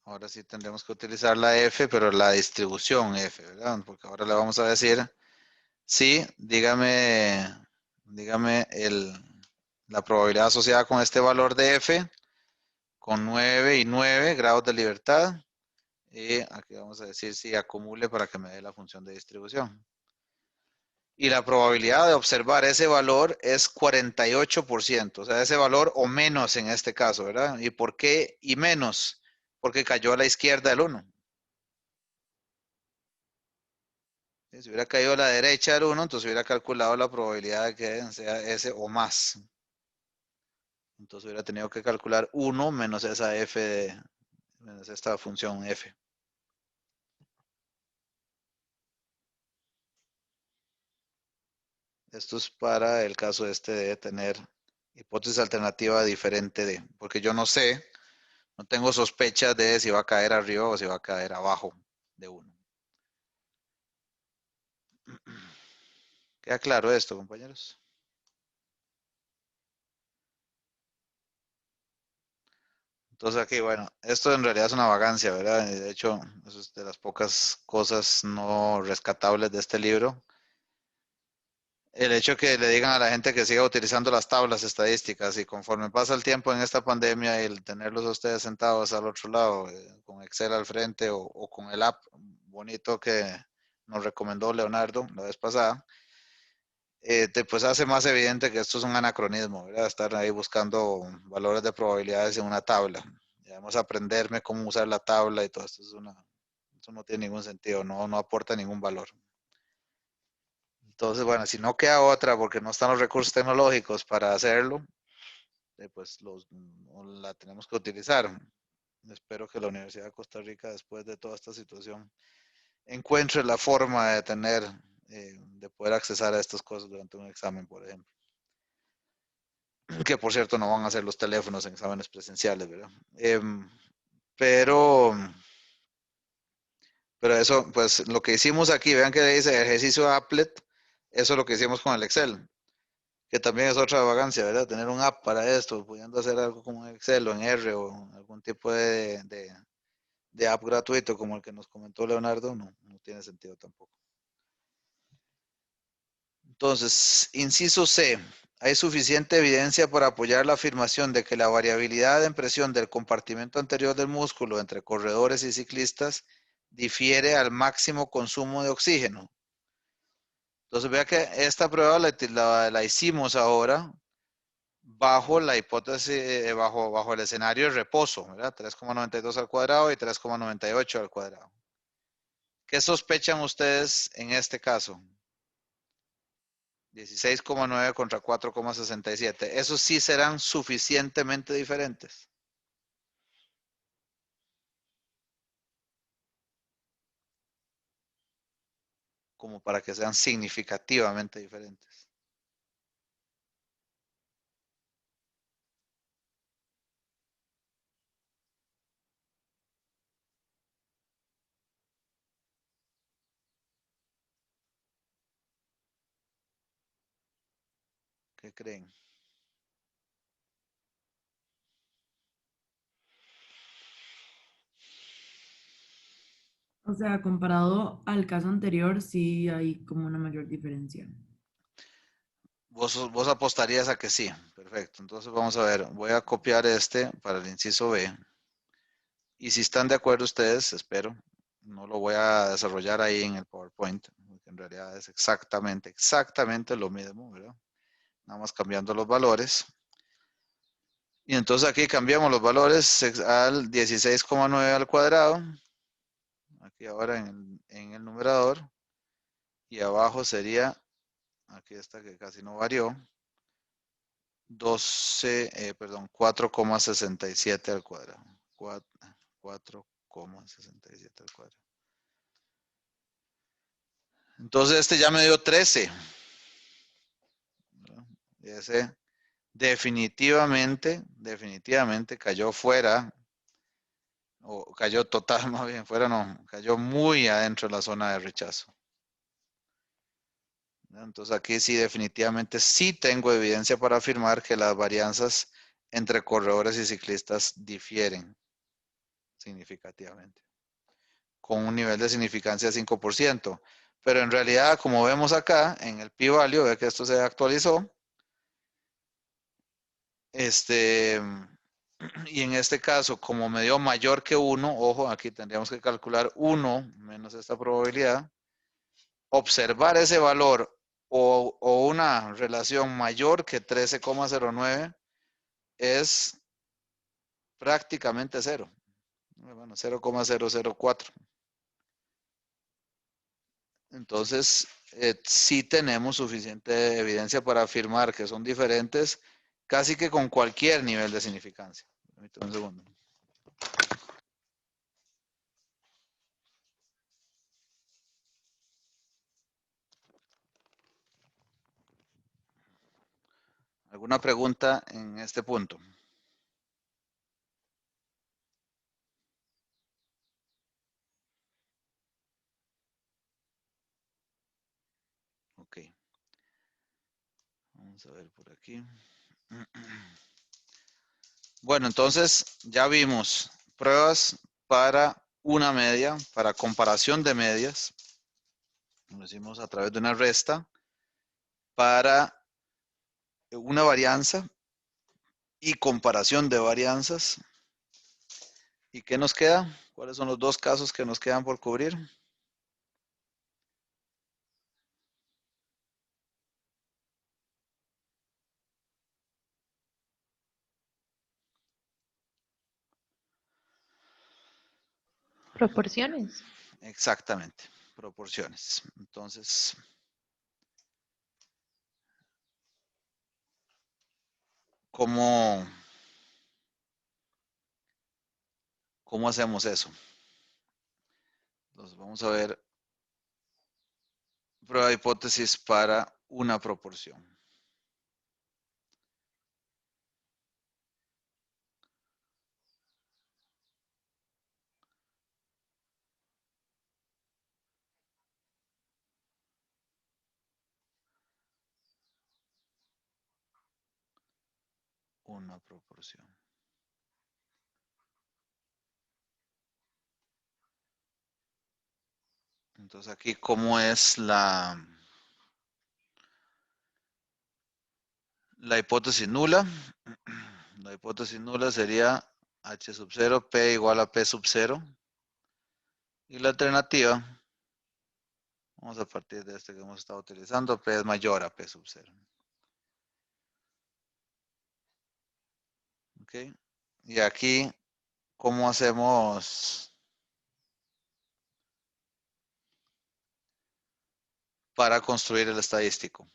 Ahora sí tendremos que utilizar la F, pero la distribución F, ¿verdad? Porque ahora le vamos a decir, sí, dígame la probabilidad asociada con este valor de F, con 9 y 9 grados de libertad. Y aquí vamos a decir si acumule para que me dé la función de distribución. Y la probabilidad de observar ese valor es 48%, o sea, ese valor o menos en este caso, ¿verdad? ¿Y por qué y menos? Porque cayó a la izquierda del 1. Si hubiera caído a la derecha del 1, entonces hubiera calculado la probabilidad de que sea ese o más. Entonces hubiera tenido que calcular 1 menos esa f menos esta función f. Esto es para el caso este de tener hipótesis alternativa diferente de, porque yo no sé, no tengo sospechas de si va a caer arriba o si va a caer abajo de 1. ¿Queda claro esto, compañeros? Entonces aquí, bueno, esto en realidad es una vagancia, ¿verdad? De hecho, eso es de las pocas cosas no rescatables de este libro. El hecho que le digan a la gente que siga utilizando las tablas estadísticas y conforme pasa el tiempo en esta pandemia y el tenerlos a ustedes sentados al otro lado, con Excel al frente o con el app bonito que nos recomendó Leonardo la vez pasada, pues hace más evidente que esto es un anacronismo, ¿verdad? Estar ahí buscando valores de probabilidades en una tabla. Y además aprenderme cómo usar la tabla y todo esto eso no tiene ningún sentido, no aporta ningún valor. Entonces, bueno, si no queda otra porque no están los recursos tecnológicos para hacerlo, pues la tenemos que utilizar. Espero que la Universidad de Costa Rica, después de toda esta situación, encuentre la forma de de poder accesar a estas cosas durante un examen, por ejemplo. que por cierto no van a hacer los teléfonos en exámenes presenciales, ¿verdad? Pero eso, pues lo que hicimos aquí, vean que dice ejercicio applet, eso es lo que hicimos con el Excel, que también es otra vagancia, ¿verdad? Tener un app para esto, pudiendo hacer algo como en Excel o en R o algún tipo de app gratuito como el que nos comentó Leonardo, no tiene sentido tampoco. Entonces, inciso C. Hay suficiente evidencia para apoyar la afirmación de que la variabilidad en presión del compartimento anterior del músculo entre corredores y ciclistas difiere al máximo consumo de oxígeno. Entonces, vea que esta prueba la hicimos ahora bajo la hipótesis, bajo el escenario de reposo, ¿verdad? 3,92 al cuadrado y 3,98 al cuadrado. ¿Qué sospechan ustedes en este caso? 16,9 contra 4,67. Esos sí serán suficientemente diferentes. Como para que sean significativamente diferentes. ¿Qué creen? O sea, comparado al caso anterior, sí hay como una mayor diferencia. Vos apostarías a que sí. Perfecto. Entonces vamos a ver. Voy a copiar este para el inciso B. Y si están de acuerdo ustedes, espero, no lo voy a desarrollar ahí en el PowerPoint, porque en realidad es exactamente lo mismo, ¿verdad? Nada más cambiando los valores. Y entonces aquí cambiamos los valores al 16,9 al cuadrado. Aquí ahora en el numerador. Y abajo sería, aquí está que casi no varió, 4,67 al cuadrado. 4,67 al cuadrado. Entonces este ya me dio 13. Y ese definitivamente cayó fuera, o cayó total, más bien fuera, no, cayó muy adentro de la zona de rechazo. Entonces aquí sí definitivamente sí tengo evidencia para afirmar que las varianzas entre corredores y ciclistas difieren significativamente, con un nivel de significancia de 5%. Pero en realidad, como vemos acá, en el p-value, ve que esto se actualizó, y en este caso, como me dio mayor que 1, ojo, aquí tendríamos que calcular 1 menos esta probabilidad, observar ese valor o una relación mayor que 13,09 es prácticamente cero. Bueno, 0,004. Entonces, sí tenemos suficiente evidencia para afirmar que son diferentes casi que con cualquier nivel de significancia. Permítame un segundo. ¿Alguna pregunta en este punto? Ok. Vamos a ver por aquí. Bueno, entonces ya vimos pruebas para una media, para comparación de medias. Lo hicimos a través de una resta. Para una varianza y comparación de varianzas. ¿Y qué nos queda? ¿Cuáles son los dos casos que nos quedan por cubrir? Proporciones. Exactamente, proporciones. Entonces, ¿cómo hacemos eso? Entonces, vamos a ver prueba de hipótesis para una proporción. una proporción. Entonces aquí, ¿cómo es la hipótesis nula? La hipótesis nula sería H sub 0, P igual a P sub 0. Y la alternativa, vamos a partir de este que hemos estado utilizando, P es mayor a P sub 0. ¿Ok? Y aquí, ¿cómo hacemos para construir el estadístico?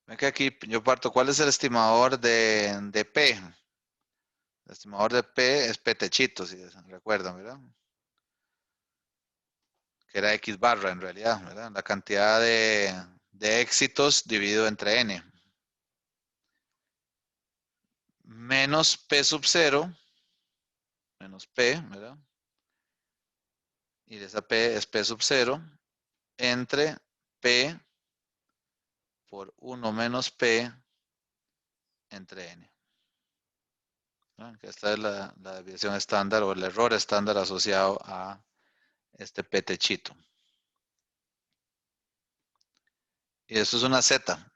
Ven que aquí yo parto, ¿cuál es el estimador de P? El estimador de P es P techito, si recuerdan, ¿verdad? Que era X barra en realidad, ¿verdad? La cantidad de éxitos dividido entre N. Menos P sub 0, menos P, ¿verdad? Y esa P es P sub 0, entre P por 1 menos P entre N. ¿No? Esta es la desviación estándar o el error estándar asociado a este P techito. Y eso es una Z.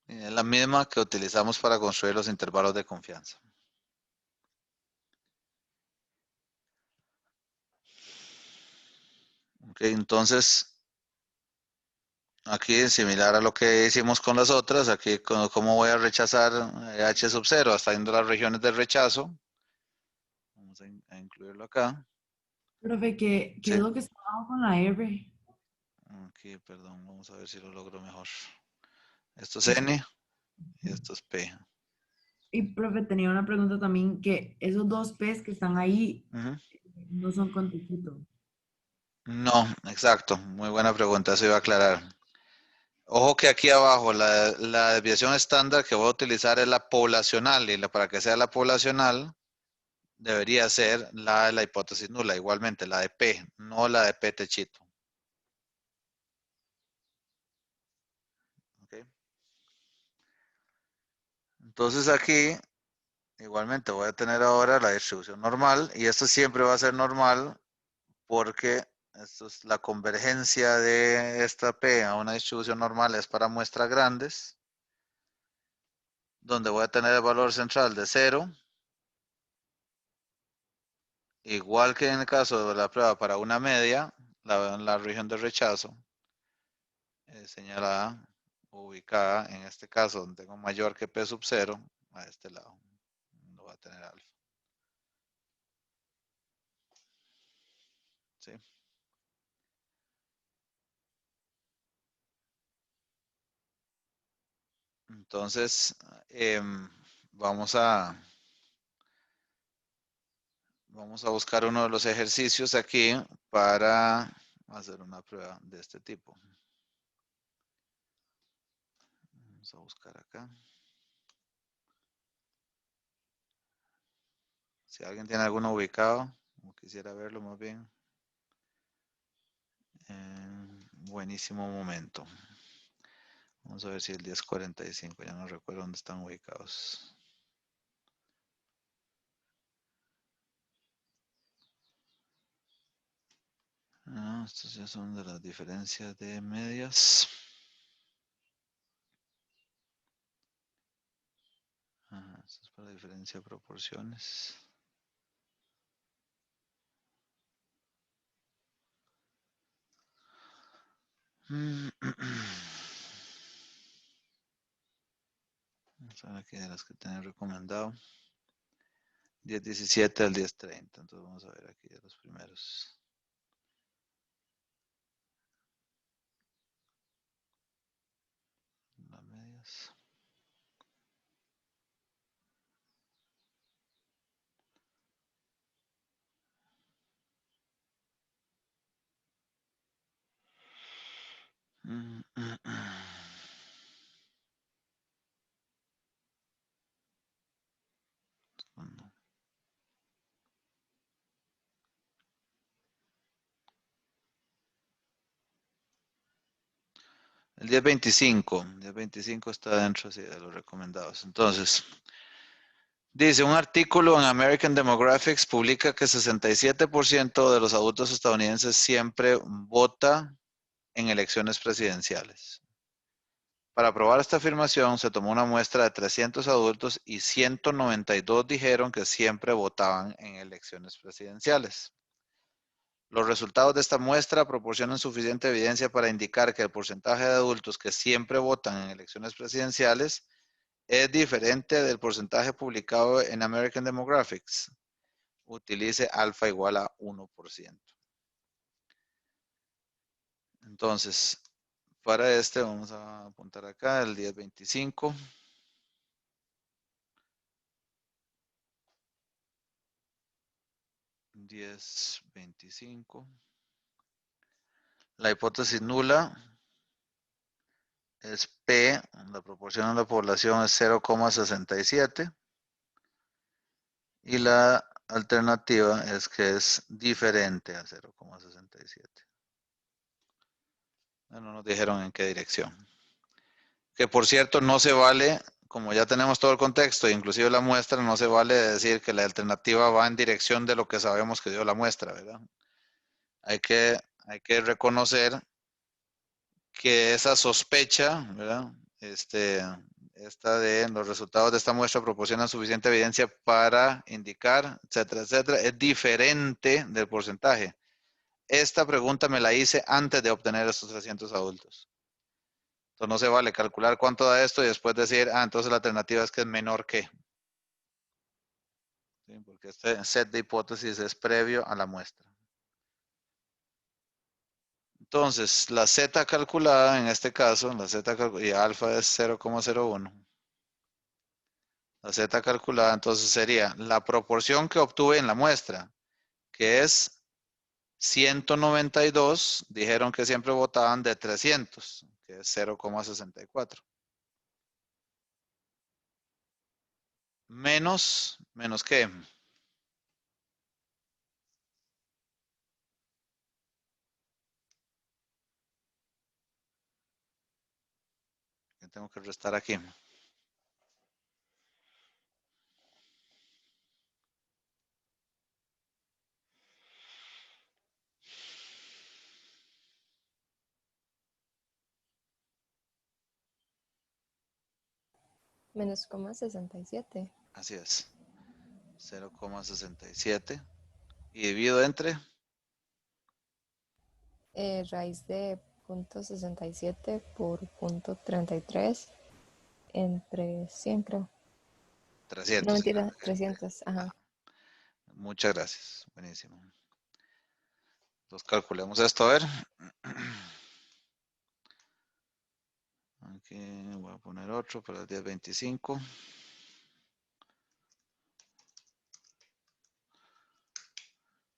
Y es la misma que utilizamos para construir los intervalos de confianza. Ok, entonces, aquí es similar a lo que hicimos con las otras. Aquí, ¿cómo voy a rechazar H sub 0? Hasta viendo las regiones de rechazo. Vamos a incluirlo acá. Profe, ¿qué Sí. es lo que está abajo con la R? Aquí, perdón, vamos a ver si lo logro mejor. Esto es N y esto es P. Y profe, tenía una pregunta también, que esos dos P's que están ahí Ujú. no son con tejito. No, exacto. Muy buena pregunta, eso iba a aclarar. Ojo que aquí abajo la desviación estándar que voy a utilizar es la poblacional y para que sea la poblacional debería ser la de la hipótesis nula, igualmente la de P, no la de P techito. ¿Ok? Entonces aquí igualmente voy a tener ahora la distribución normal y esto siempre va a ser normal porque esto es la convergencia de esta P a una distribución normal es para muestras grandes, donde voy a tener el valor central de 0, igual que en el caso de la prueba para una media, la región de rechazo señalada, ubicada en este caso donde tengo mayor que P sub 0, a este lado, no va a tener alfa. ¿Sí? Entonces, vamos a buscar uno de los ejercicios aquí para hacer una prueba de este tipo. Vamos a buscar acá. Si alguien tiene alguno ubicado, o quisiera verlo más bien. Buenísimo momento. Vamos a ver si el 1045, ya no recuerdo dónde están ubicados. Estos ya son de las diferencias de medias. Esto es para diferencia de proporciones. Vamos a ver aquí de las que tienen recomendado. 1017 al 1030. Entonces vamos a ver aquí de los primeros. Las medias. El 1025. El 1025 está dentro sí, de los recomendados. Entonces, dice, un artículo en American Demographics publica que 67% de los adultos estadounidenses siempre vota en elecciones presidenciales. Para probar esta afirmación, se tomó una muestra de 300 adultos y 192 dijeron que siempre votaban en elecciones presidenciales. Los resultados de esta muestra proporcionan suficiente evidencia para indicar que el porcentaje de adultos que siempre votan en elecciones presidenciales es diferente del porcentaje publicado en American Demographics. Utilice alfa igual a 1%. Entonces, para este vamos a apuntar acá el 1025. La hipótesis nula es P, la proporción de la población es 0,67 y la alternativa es que es diferente a 0,67. No nos dijeron en qué dirección. Que por cierto no se vale, como ya tenemos todo el contexto, inclusive la muestra, no se vale decir que la alternativa va en dirección de lo que sabemos que dio la muestra, ¿verdad? Hay que reconocer que esa sospecha, ¿verdad? Esta de los resultados de esta muestra proporcionan suficiente evidencia para indicar, etcétera, etcétera, es diferente del porcentaje. Esta pregunta me la hice antes de obtener estos 300 adultos. Entonces no se vale calcular cuánto da esto y después decir, entonces la alternativa es que es menor que. ¿Sí? Porque este set de hipótesis es previo a la muestra. Entonces, la Z calculada en este caso, la Z y alfa es 0,01. La Z calculada entonces sería la proporción que obtuve en la muestra, que es 192, dijeron que siempre votaban de 300, que es 0,64. ¿Menos qué? ¿Qué tengo que restar aquí? Menos 0,67. Así es. 0,67. Y dividido entre Raíz de 0,67 por 0,33 entre 100, creo. 300. No, mentira, 300. Ajá. Muchas gracias. Buenísimo. Entonces calculemos esto, a ver. Aquí voy a poner otro para el 1025.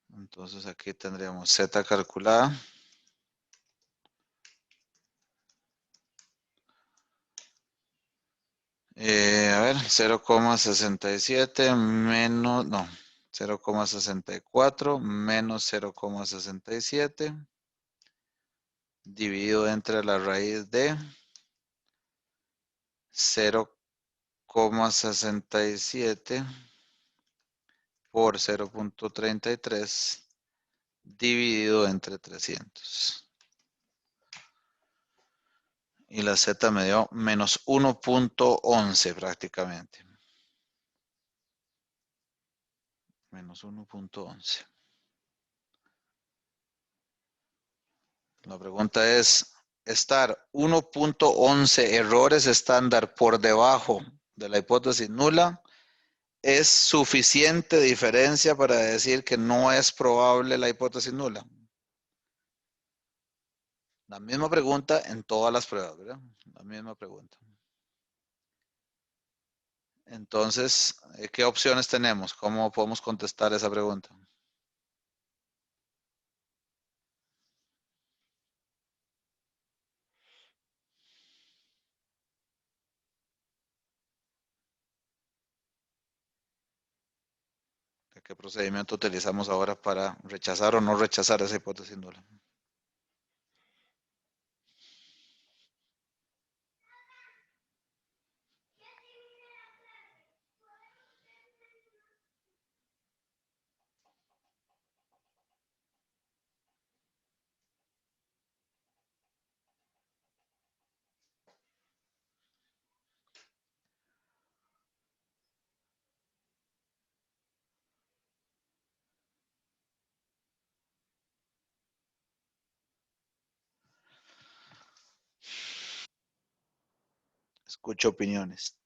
Entonces aquí tendríamos Z calculada. A ver, 0,67 menos, no, 0,64 menos 0,67 dividido entre la raíz de 0,67 por 0,33 dividido entre 300. Y la Z me dio menos 1,11 prácticamente. Menos 1,11. La pregunta es, estar 1,11 errores estándar por debajo de la hipótesis nula, ¿es suficiente diferencia para decir que no es probable la hipótesis nula? La misma pregunta en todas las pruebas, ¿verdad? La misma pregunta. Entonces, ¿qué opciones tenemos? ¿Cómo podemos contestar esa pregunta? ¿Qué procedimiento utilizamos ahora para rechazar o no rechazar esa hipótesis nula? Escucho opiniones.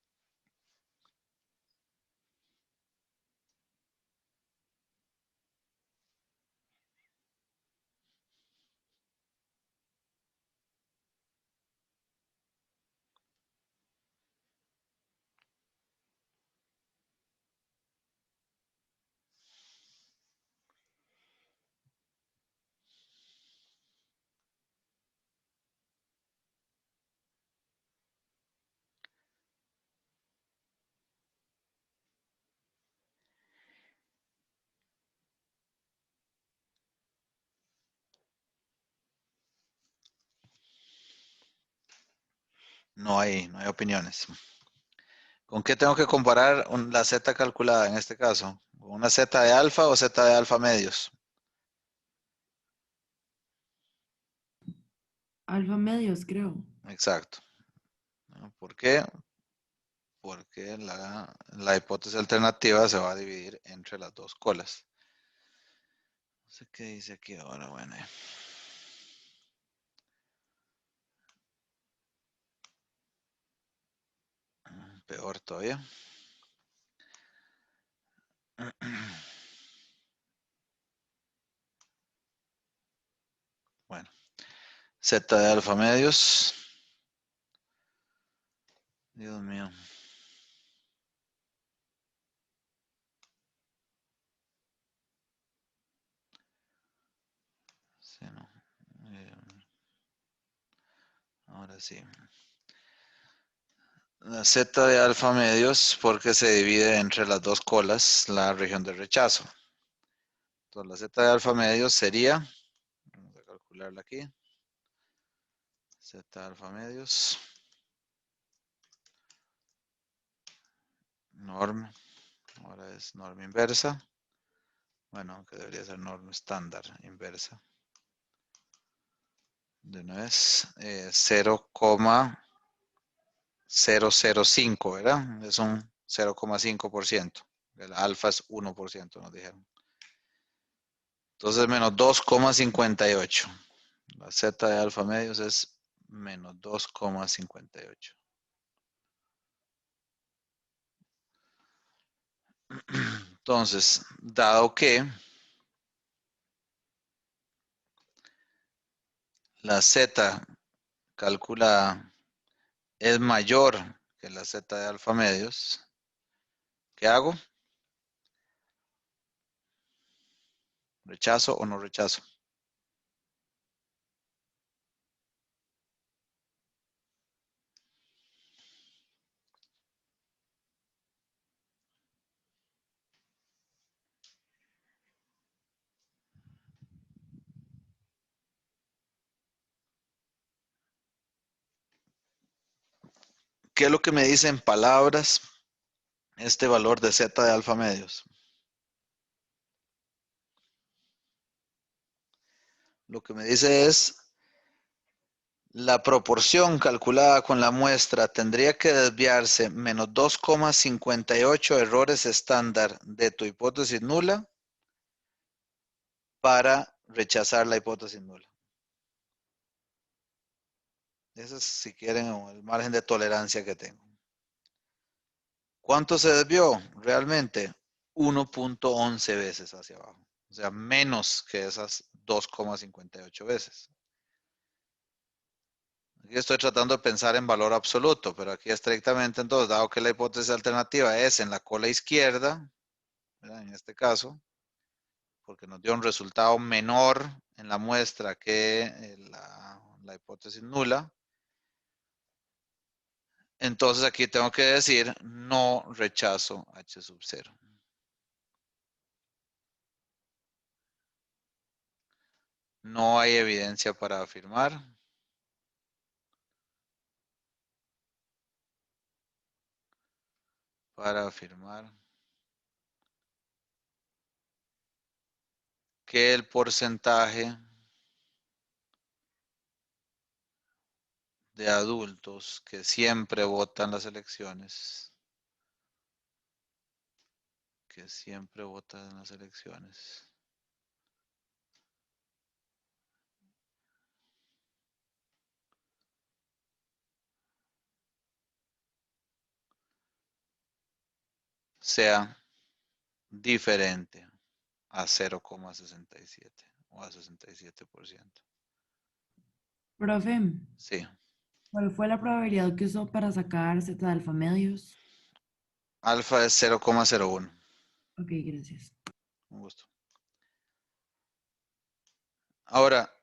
No hay opiniones. ¿Con qué tengo que comparar la z calculada en este caso? ¿Con una z de alfa o z de alfa medios? Alfa medios, creo. Exacto. ¿Por qué? Porque la hipótesis alternativa se va a dividir entre las dos colas. No sé qué dice aquí ahora, bueno. Peor todavía. Bueno, z de alfa medios. Dios mío. Sí, no. Ahora sí. La z de alfa medios porque se divide entre las dos colas la región de rechazo. Entonces la z de alfa medios sería, vamos a calcularla aquí, z de alfa medios, norm, ahora es norma inversa, bueno, que debería ser norma estándar inversa. De una vez, 0,005, ¿verdad? Es un 0,5%. El alfa es 1%, nos dijeron. Entonces, menos 2,58. La z de alfa medios es menos 2,58. Entonces, dado que la z calculada es mayor que la z de alfa medios, ¿qué hago? ¿Rechazo o no rechazo? ¿Qué es lo que me dice en palabras este valor de z de alfa medios? Lo que me dice es la proporción calculada con la muestra tendría que desviarse menos 2,58 errores estándar de tu hipótesis nula para rechazar la hipótesis nula. Ese es, si quieren, el margen de tolerancia que tengo. ¿Cuánto se desvió? Realmente 1.11 veces hacia abajo. O sea, menos que esas 2,58 veces. Aquí estoy tratando de pensar en valor absoluto, pero aquí estrictamente, entonces, dado que la hipótesis alternativa es en la cola izquierda, ¿verdad? En este caso, porque nos dio un resultado menor en la muestra que la hipótesis nula, entonces aquí tengo que decir no rechazo H sub 0. No hay evidencia para afirmar. Que el porcentaje de adultos que siempre votan las elecciones, sea diferente a 0,67 o a 67%. Profe, Sí. ¿cuál fue la probabilidad que usó para sacar Z de alfa medios? Alfa es 0,01. Ok, gracias. Un gusto. Ahora,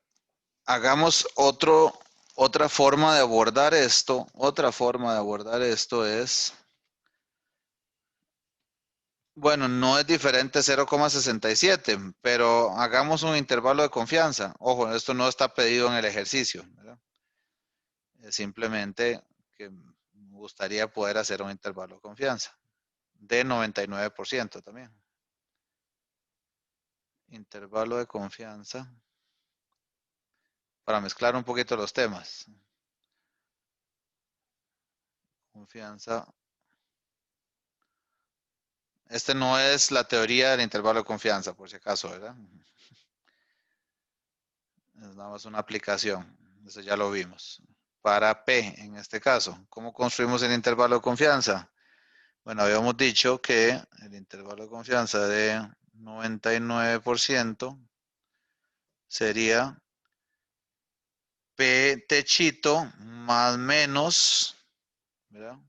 hagamos otra forma de abordar esto. Otra forma de abordar esto es, bueno, no es diferente 0,67, pero hagamos un intervalo de confianza. Ojo, esto no está pedido en el ejercicio, ¿verdad? Es simplemente que me gustaría poder hacer un intervalo de confianza de 99% también. Intervalo de confianza para mezclar un poquito los temas. Confianza. Este no es la teoría del intervalo de confianza, por si acaso, ¿verdad? Es nada más una aplicación. Eso ya lo vimos. Para P, en este caso, ¿cómo construimos el intervalo de confianza? Bueno, habíamos dicho que el intervalo de confianza de 99% sería P techito más menos, ¿verdad?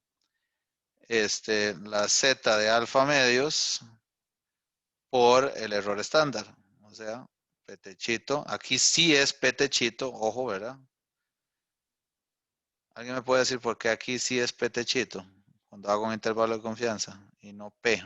La Z de alfa medios por el error estándar. O sea, P techito. Aquí sí es P techito, ojo, ¿verdad? ¿Alguien me puede decir por qué aquí sí es P techito? Cuando hago un intervalo de confianza y no P.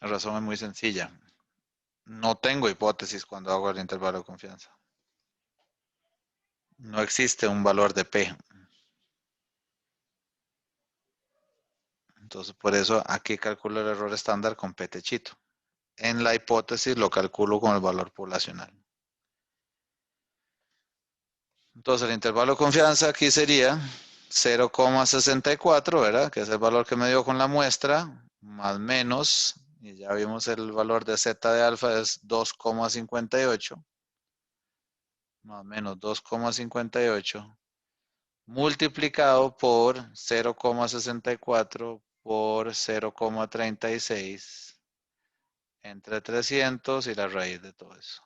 La razón es muy sencilla. No tengo hipótesis cuando hago el intervalo de confianza. No existe un valor de P. Entonces, por eso aquí calculo el error estándar con P techito. En la hipótesis lo calculo con el valor poblacional. Entonces, el intervalo de confianza aquí sería 0,64, ¿verdad? Que es el valor que me dio con la muestra, más menos, y ya vimos el valor de Z de alfa es 2,58, más o menos 2,58, multiplicado por 0,64 por 0,36 entre 300 y la raíz de todo eso.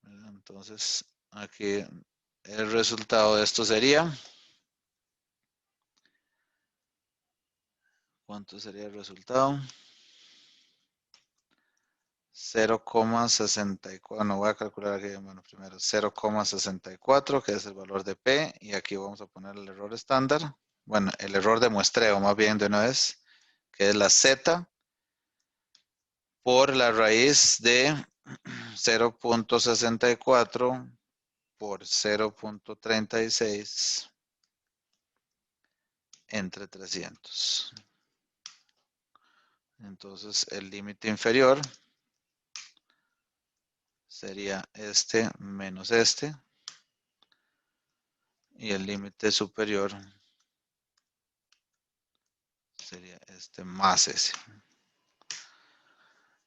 Entonces, aquí el resultado de esto sería, ¿cuánto sería el resultado? 0,64, no voy a calcular aquí, bueno, primero 0,64, que es el valor de P, y aquí vamos a poner el error estándar, bueno, el error de muestreo más bien de una vez, que es la Z, por la raíz de 0,64 por 0,36 entre 300. Entonces, el límite inferior sería este menos este. Y el límite superior sería este más ese.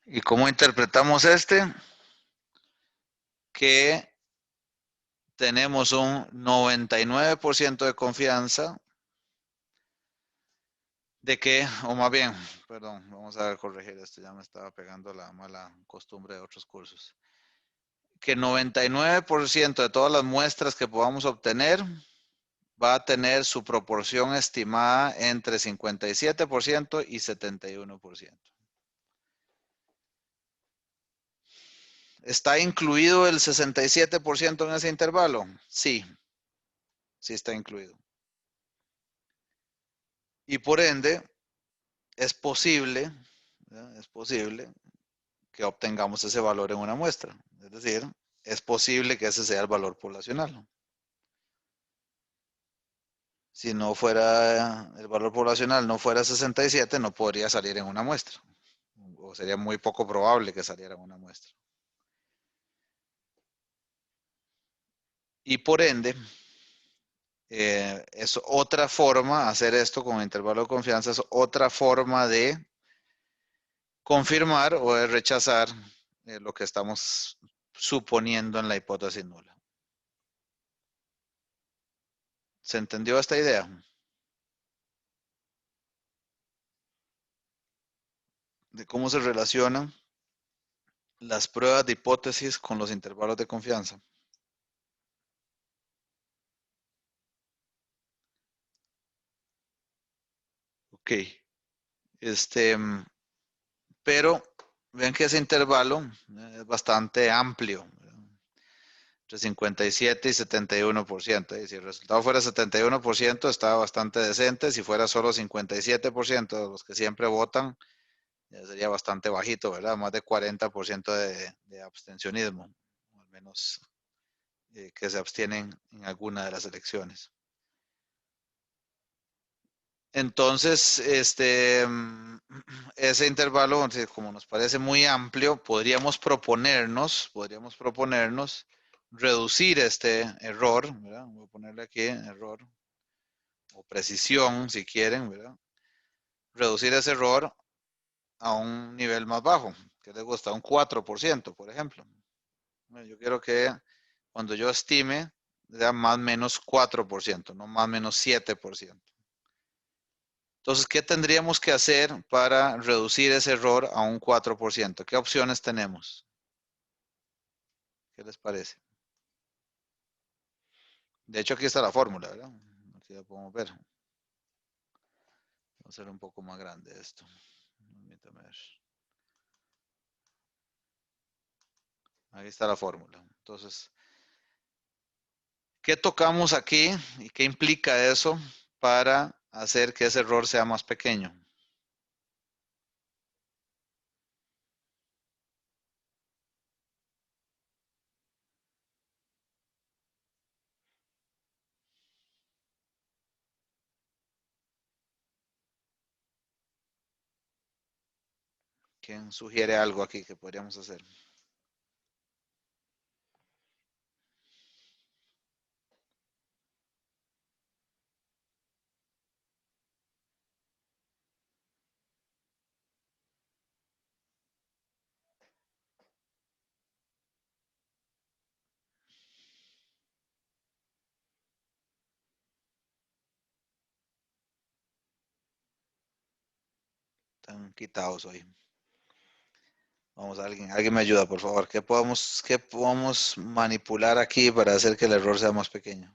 ¿Y cómo interpretamos este? Que tenemos un 99% de confianza de que, o más bien, perdón, vamos a corregir esto, ya me estaba pegando la mala costumbre de otros cursos. Que 99% de todas las muestras que podamos obtener va a tener su proporción estimada entre 57% y 71%. ¿Está incluido el 67% en ese intervalo? Sí, sí está incluido. Y por ende, es posible, ¿verdad? Es posible que obtengamos ese valor en una muestra. Es decir, es posible que ese sea el valor poblacional. Si no fuera el valor poblacional, no fuera 67, no podría salir en una muestra. O sería muy poco probable que saliera en una muestra. Y por ende, es otra forma, hacer esto con intervalo de confianza, es otra forma de confirmar o de rechazar lo que estamos suponiendo en la hipótesis nula. ¿Se entendió esta idea? De cómo se relacionan las pruebas de hipótesis con los intervalos de confianza. Ok. Pero vean que ese intervalo es bastante amplio, entre 57 y 71%. Y si el resultado fuera 71%, está bastante decente. Si fuera solo 57% de los que siempre votan, ya sería bastante bajito, ¿verdad? Más de 40% de abstencionismo, al menos que se abstienen en alguna de las elecciones. Entonces, ese intervalo, como nos parece muy amplio, podríamos proponernos reducir este error, ¿verdad? Voy a ponerle aquí error o precisión, si quieren, ¿verdad? Reducir ese error a un nivel más bajo, que les gusta, un 4%, por ejemplo. Yo quiero que cuando yo estime, sea más o menos 4%, no más o menos 7%. Entonces, ¿qué tendríamos que hacer para reducir ese error a un 4%? ¿Qué opciones tenemos? ¿Qué les parece? De hecho, aquí está la fórmula, ¿verdad? Aquí la podemos ver. Vamos a hacer un poco más grande esto. Permítame ver. Ahí está la fórmula. Entonces, ¿qué tocamos aquí y qué implica eso para hacer que ese error sea más pequeño? ¿Quién sugiere algo aquí que podríamos hacer? Están quitados hoy. Vamos, alguien me ayuda, por favor. ¿Qué podemos manipular aquí para hacer que el error sea más pequeño?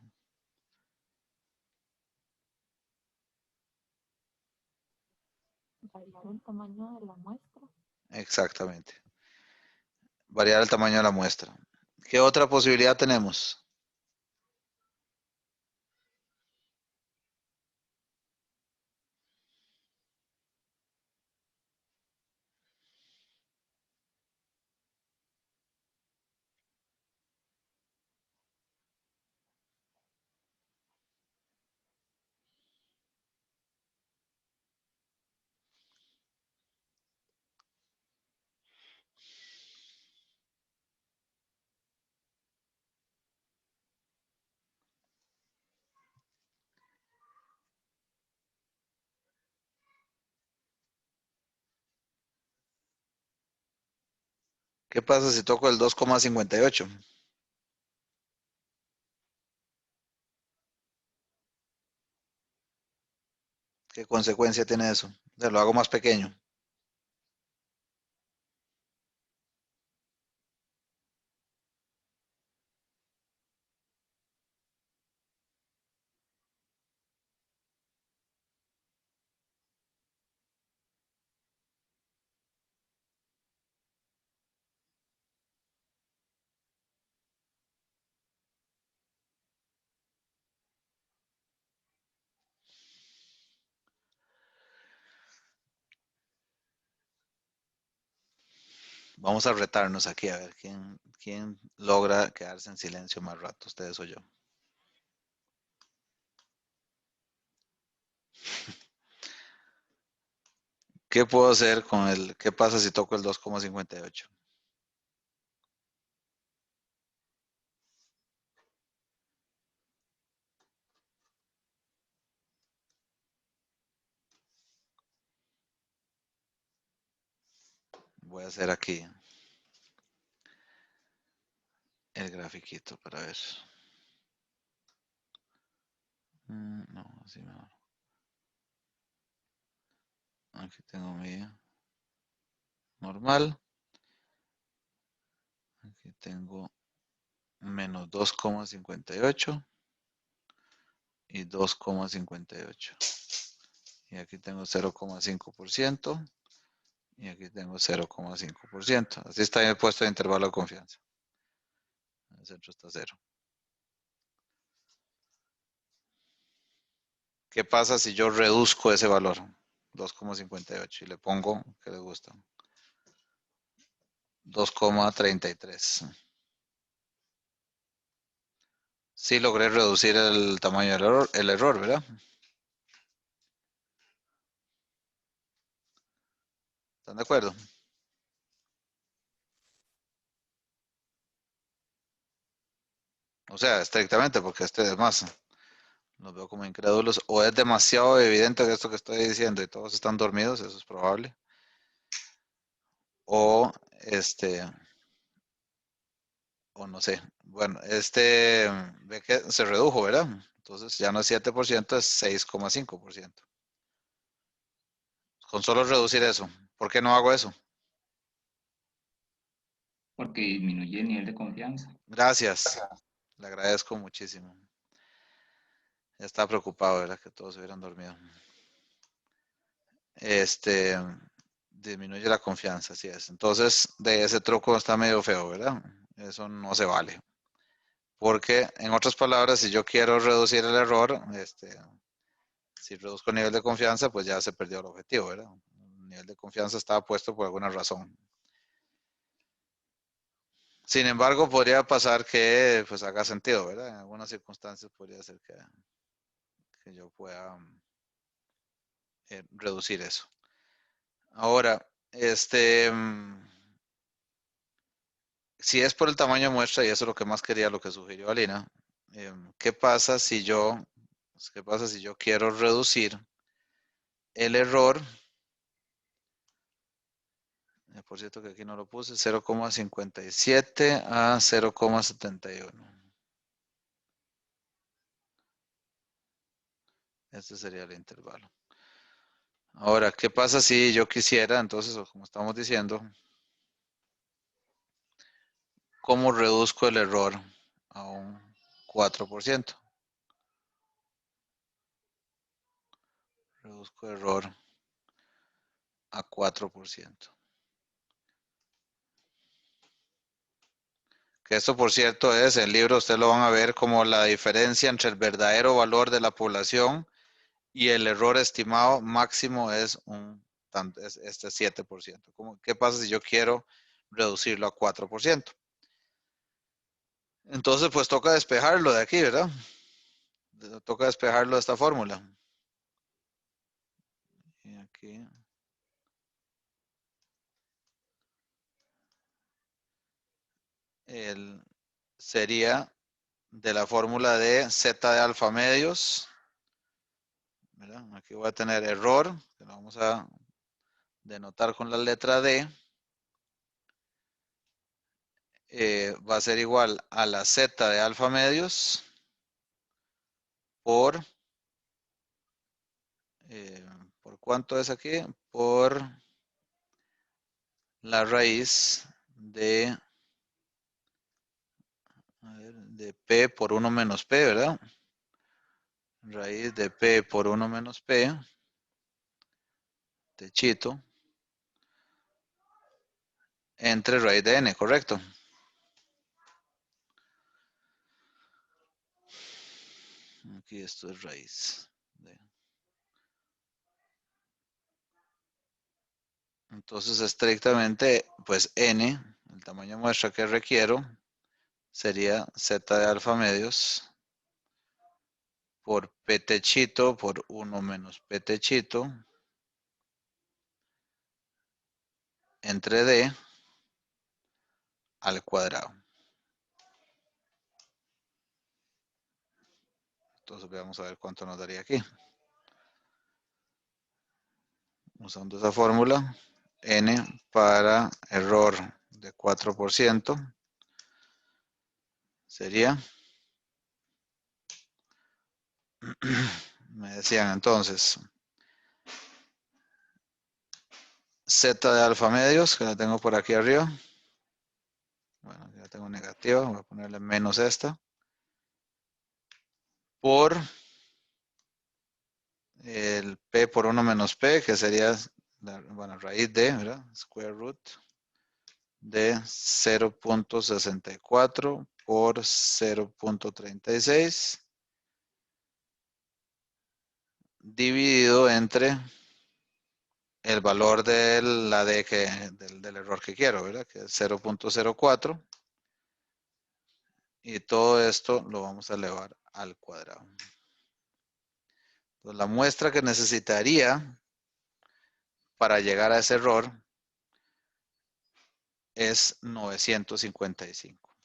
Variar el tamaño de la muestra. Exactamente. Variar el tamaño de la muestra. ¿Qué otra posibilidad tenemos? ¿Qué pasa si toco el 2,58? ¿Qué consecuencia tiene eso? Se lo hago más pequeño. Vamos a retarnos aquí a ver quién logra quedarse en silencio más rato, ustedes o yo. ¿Qué puedo hacer con qué pasa si toco el 2,58? Voy a hacer aquí el grafiquito para ver. No, así mejor. Aquí tengo mi normal. Aquí tengo menos 2,58 y 2,58. Y aquí tengo 0,5% y aquí tengo 0,5%. Así está en el puesto de intervalo de confianza. El centro está 0. ¿Qué pasa si yo reduzco ese valor? 2,58 y le pongo, ¿qué le gusta? 2,33. Sí logré reducir el tamaño del error, ¿verdad? ¿Están de acuerdo? O sea, estrictamente, porque es más, los veo como incrédulos, o es demasiado evidente esto que estoy diciendo y todos están dormidos, eso es probable. O o no sé. Bueno, ve que se redujo, ¿verdad? Entonces ya no es 7%, es 6,5%. Con solo reducir eso. ¿Por qué no hago eso? Porque disminuye el nivel de confianza. Gracias. Le agradezco muchísimo. Ya estaba preocupado, ¿verdad? Que todos se hubieran dormido. Disminuye la confianza, así es. Entonces, de ese truco está medio feo, ¿verdad? Eso no se vale. Porque, en otras palabras, si yo quiero reducir el error, si reduzco el nivel de confianza, pues ya se perdió el objetivo, ¿verdad? El nivel de confianza estaba puesto por alguna razón. Sin embargo, podría pasar que pues haga sentido, ¿verdad? En algunas circunstancias podría ser que yo pueda reducir eso. Ahora, si es por el tamaño de muestra, y eso es lo que más quería, lo que sugirió Alina, ¿qué pasa si yo quiero reducir el error? Por cierto que aquí no lo puse, 0,57 a 0,71. Este sería el intervalo. Ahora, ¿qué pasa si yo quisiera, entonces, como estamos diciendo, cómo reduzco el error a un 4%? Reduzco error a 4%. Que esto, por cierto, es el libro, ustedes lo van a ver como la diferencia entre el verdadero valor de la población y el error estimado máximo es este 7%. ¿Qué pasa si yo quiero reducirlo a 4%? Entonces, pues toca despejarlo de aquí, ¿verdad? Toca despejarlo de esta fórmula. Y aquí. Sería de la fórmula de Z de alfa medios. ¿Verdad? Aquí voy a tener error, que lo vamos a denotar con la letra D. Va a ser igual a la Z de alfa medios ¿por cuánto es aquí? Por la raíz de P por 1 menos P, ¿verdad? Raíz de P por 1 menos P, techito, entre raíz de N, ¿correcto? Aquí esto es raíz. Entonces, estrictamente, pues n, el tamaño de muestra que requiero, sería z de alfa medios por p techito por 1 menos p techito entre d al cuadrado. Entonces vamos a ver cuánto nos daría aquí. Usando esa fórmula, n para error de 4% sería, me decían entonces, z de alfa medios, que la tengo por aquí arriba. Bueno, ya tengo negativa, voy a ponerle menos esta. Por el p por 1 menos p, que sería, bueno, raíz de, ¿verdad? Square root de 0.64 por 0.36 dividido entre el valor de la D del error que quiero, ¿verdad? Que es 0.04. Y todo esto lo vamos a elevar al cuadrado. Entonces, la muestra que necesitaría para llegar a ese error es 955.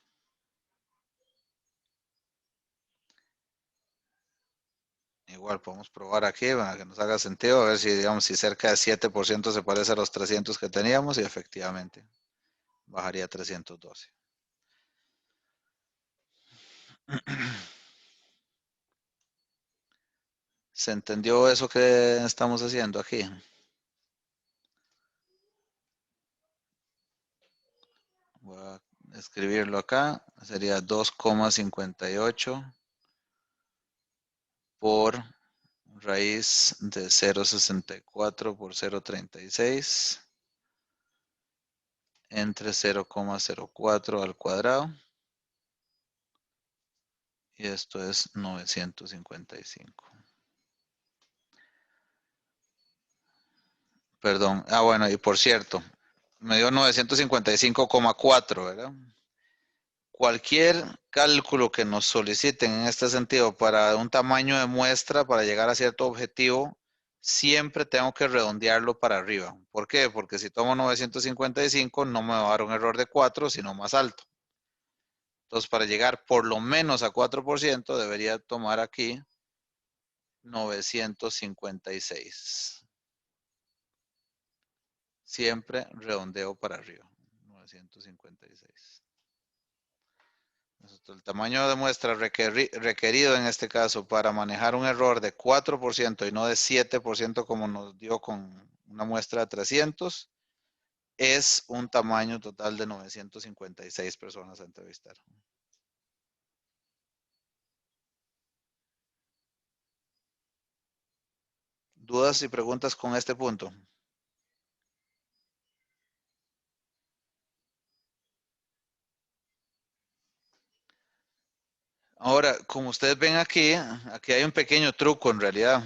Igual podemos probar aquí para que nos haga sentido, a ver si, digamos, si cerca de 7% se parece a los 300 que teníamos y efectivamente bajaría a 312. ¿Se entendió eso que estamos haciendo aquí? Voy a escribirlo acá. Sería 2,58 por raíz de 0.64 por 0.36 entre 0,04 al cuadrado. Y esto es 955. Perdón. Ah, bueno, y por cierto, me dio 955,4, ¿verdad? Cualquier cálculo que nos soliciten en este sentido para un tamaño de muestra, para llegar a cierto objetivo, siempre tengo que redondearlo para arriba. ¿Por qué? Porque si tomo 955 no me va a dar un error de 4, sino más alto. Entonces, para llegar por lo menos a 4%, debería tomar aquí 956. Siempre redondeo para arriba. 956. El tamaño de muestra requerido en este caso para manejar un error de 4% y no de 7% como nos dio con una muestra de 300 es un tamaño total de 956 personas a entrevistar. ¿Dudas y preguntas con este punto? Ahora, como ustedes ven aquí hay un pequeño truco en realidad.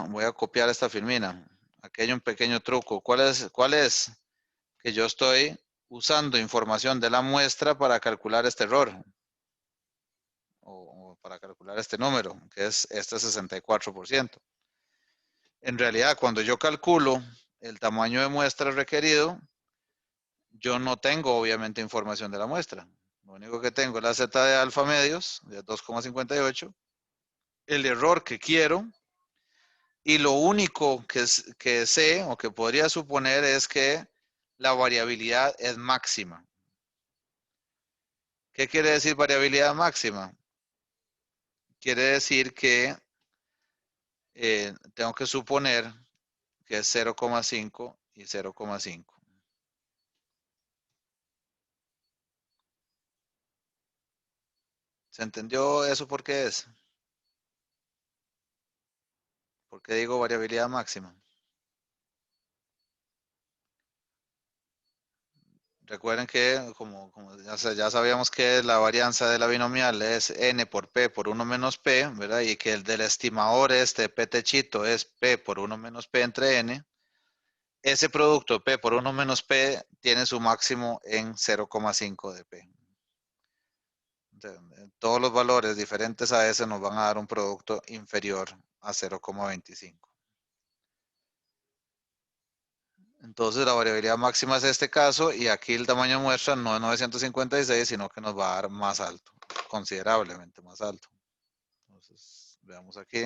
Voy a copiar esta filmina. Aquí hay un pequeño truco. ¿Cuál es? Que yo estoy usando información de la muestra para calcular este error. O para calcular este número, que es este 64%. En realidad, cuando yo calculo el tamaño de muestra requerido, yo no tengo obviamente información de la muestra. Lo único que tengo es la z de alfa medios de 2,58, el error que quiero, y lo único que sé o que podría suponer es que la variabilidad es máxima. ¿Qué quiere decir variabilidad máxima? Quiere decir que tengo que suponer que es 0,5 y 0,5. ¿Se entendió eso por qué es? ¿Por qué digo variabilidad máxima? Recuerden que como ya sabíamos que la varianza de la binomial es n por p por 1 menos p, ¿verdad? Y que el del estimador p techito es p por 1 menos p entre n. ese producto P por 1 menos P tiene su máximo en 0,5 de P. Todos los valores diferentes a ese nos van a dar un producto inferior a 0,25. Entonces la variabilidad máxima es este caso y aquí el tamaño de muestra no es 956, sino que nos va a dar más alto, considerablemente más alto. Entonces veamos aquí.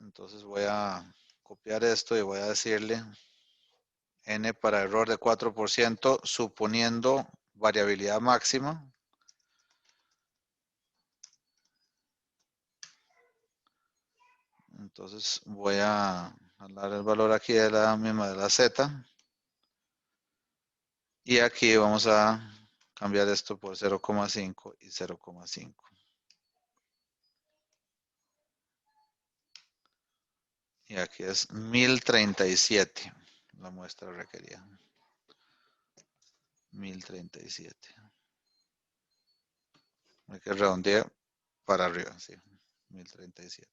Entonces voy a copiar esto y voy a decirle n para error de 4%, suponiendo variabilidad máxima. Entonces voy a dar el valor aquí de la misma de la z. Y aquí vamos a cambiar esto por 0,5 y 0,5. Y aquí es 1037 la muestra requerida. 1037. Hay que redondear para arriba, sí. 1037.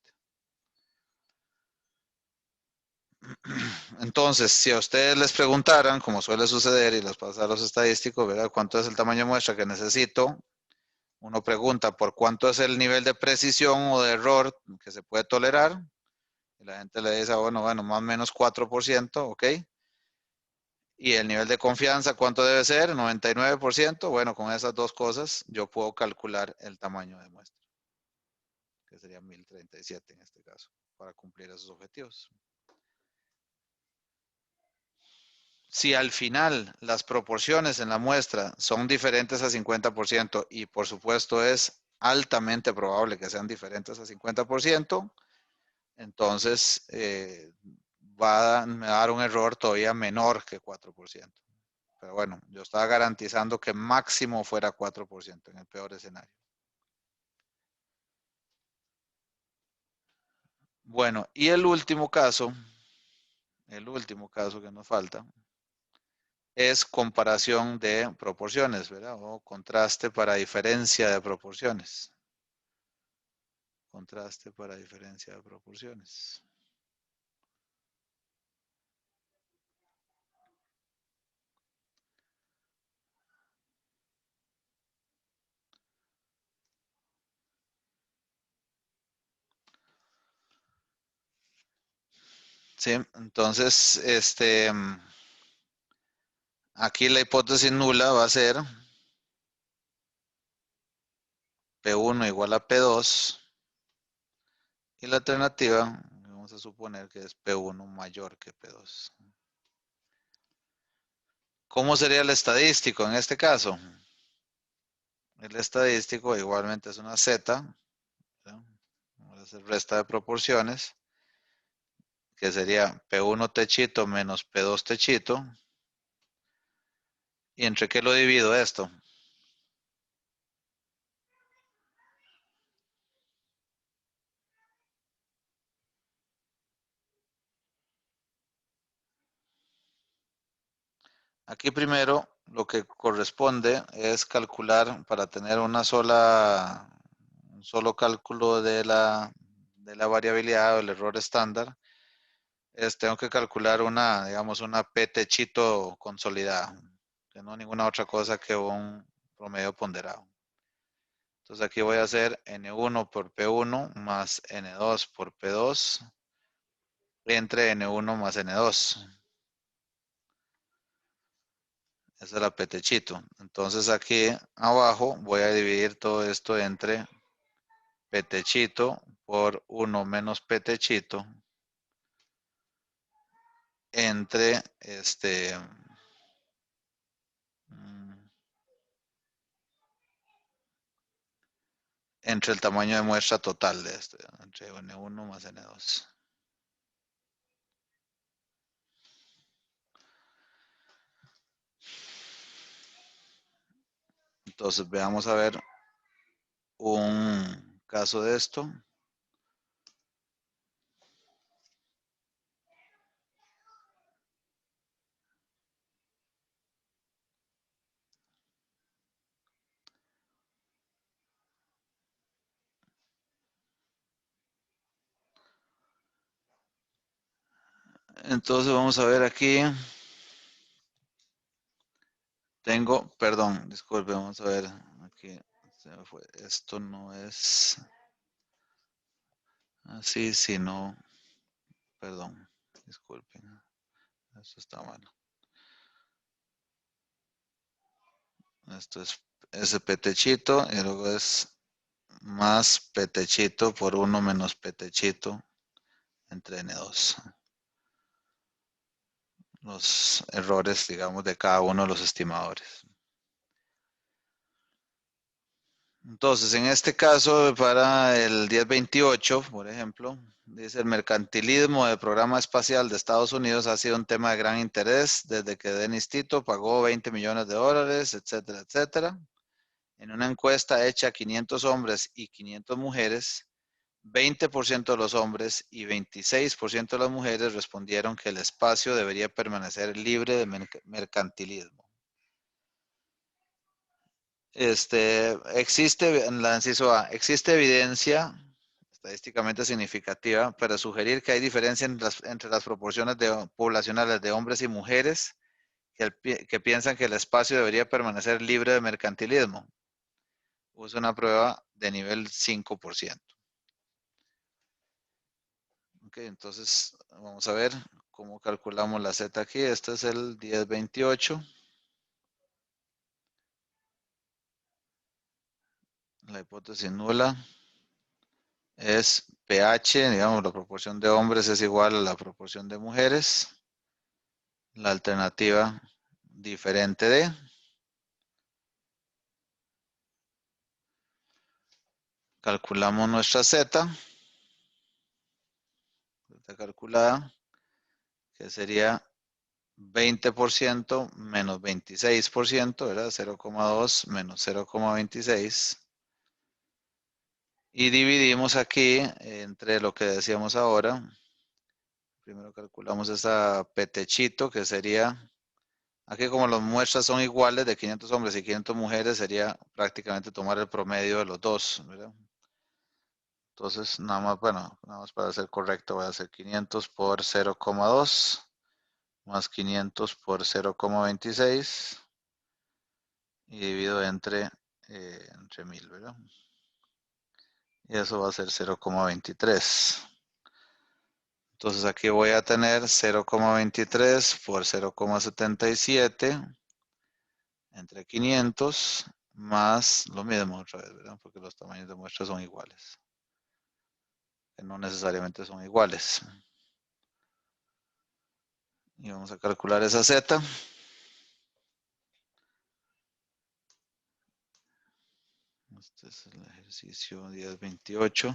Entonces, si a ustedes les preguntaran, como suele suceder y les pasa a los estadísticos, ¿verdad? ¿Cuánto es el tamaño de muestra que necesito? Uno pregunta por cuánto es el nivel de precisión o de error que se puede tolerar. Y la gente le dice, bueno, más o menos 4%, ¿ok? Y el nivel de confianza, ¿cuánto debe ser? 99%. Bueno, con esas dos cosas yo puedo calcular el tamaño de muestra, que sería 1037 en este caso, para cumplir esos objetivos. Si al final las proporciones en la muestra son diferentes a 50% y por supuesto es altamente probable que sean diferentes a 50%, entonces me va a dar un error todavía menor que 4%. Pero bueno, yo estaba garantizando que máximo fuera 4% en el peor escenario. Bueno, y el último caso que nos falta, es comparación de proporciones, ¿verdad? O contraste para diferencia de proporciones. Contraste para diferencia de proporciones. Sí, entonces, aquí la hipótesis nula va a ser P1 igual a P2 y la alternativa vamos a suponer que es P1 mayor que P2. ¿Cómo sería el estadístico en este caso? El estadístico igualmente es una Z, ¿verdad? Vamos a hacer resta de proporciones, que sería P1 techito menos P2 techito. ¿Y entre qué lo divido esto? Aquí primero lo que corresponde es calcular para tener un solo cálculo de la variabilidad o el error estándar. Tengo que calcular digamos, una P techito consolidada, que no ninguna otra cosa que un promedio ponderado. Entonces aquí voy a hacer N1 por P1 más N2 por P2 entre N1 más N2. Esa es la P techito. Entonces aquí abajo voy a dividir todo esto entre P techito por 1 menos P techito entre entre el tamaño de muestra total de esto, entre N1 más N2. Entonces veamos a ver un caso de esto. Entonces vamos a ver aquí. Tengo, perdón, disculpe, vamos a ver. Aquí se me fue. Esto no es así, sino, perdón, disculpen. Esto está mal. Esto es ese petechito y luego es más petechito por 1 menos petechito entre N2. Los errores, digamos, de cada uno de los estimadores. Entonces, en este caso, para el 1028, por ejemplo, dice el mercantilismo del programa espacial de Estados Unidos ha sido un tema de gran interés desde que Dennis Tito pagó 20 millones de dólares, etcétera, etcétera. En una encuesta hecha a 500 hombres y 500 mujeres, 20% de los hombres y 26% de las mujeres respondieron que el espacio debería permanecer libre de mercantilismo. Existe, en la inciso A, existe evidencia estadísticamente significativa para sugerir que hay diferencia entre las proporciones poblacionales de hombres y mujeres que piensan que el espacio debería permanecer libre de mercantilismo. Usa una prueba de nivel 5%. Ok, entonces vamos a ver cómo calculamos la Z aquí. Este es el 1028. La hipótesis nula es pH, digamos, la proporción de hombres es igual a la proporción de mujeres. La alternativa diferente de. Calculamos nuestra Z. Z calculada, que sería 20% menos 26%, ¿verdad? 0,2 menos 0,26. Y dividimos aquí entre lo que decíamos ahora. Primero calculamos esa petechito, que sería, aquí como las muestras son iguales de 500 hombres y 500 mujeres, sería prácticamente tomar el promedio de los dos, ¿verdad? Entonces, nada más, bueno, nada más para ser correcto, voy a hacer 500 por 0,2 más 500 por 0,26 y divido entre 1000, ¿verdad? Y eso va a ser 0,23. Entonces aquí voy a tener 0,23 por 0,77 entre 500 más lo mismo otra vez, ¿verdad? Porque los tamaños de muestras son iguales. Que no necesariamente son iguales. Y vamos a calcular esa Z. Este es el ejercicio 1028.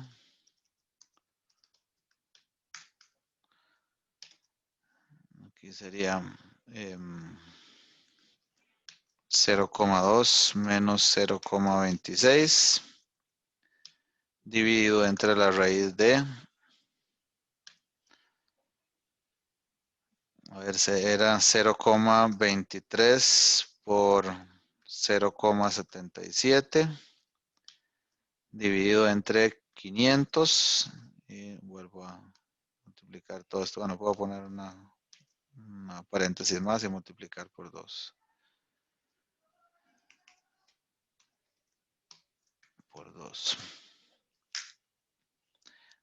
Aquí sería 0,2 menos 0,26 dividido entre la raíz de, a ver, era 0,23 por 0,77 dividido entre 500 y vuelvo a multiplicar todo esto. Bueno, puedo poner una paréntesis más y multiplicar por 2. Por 2.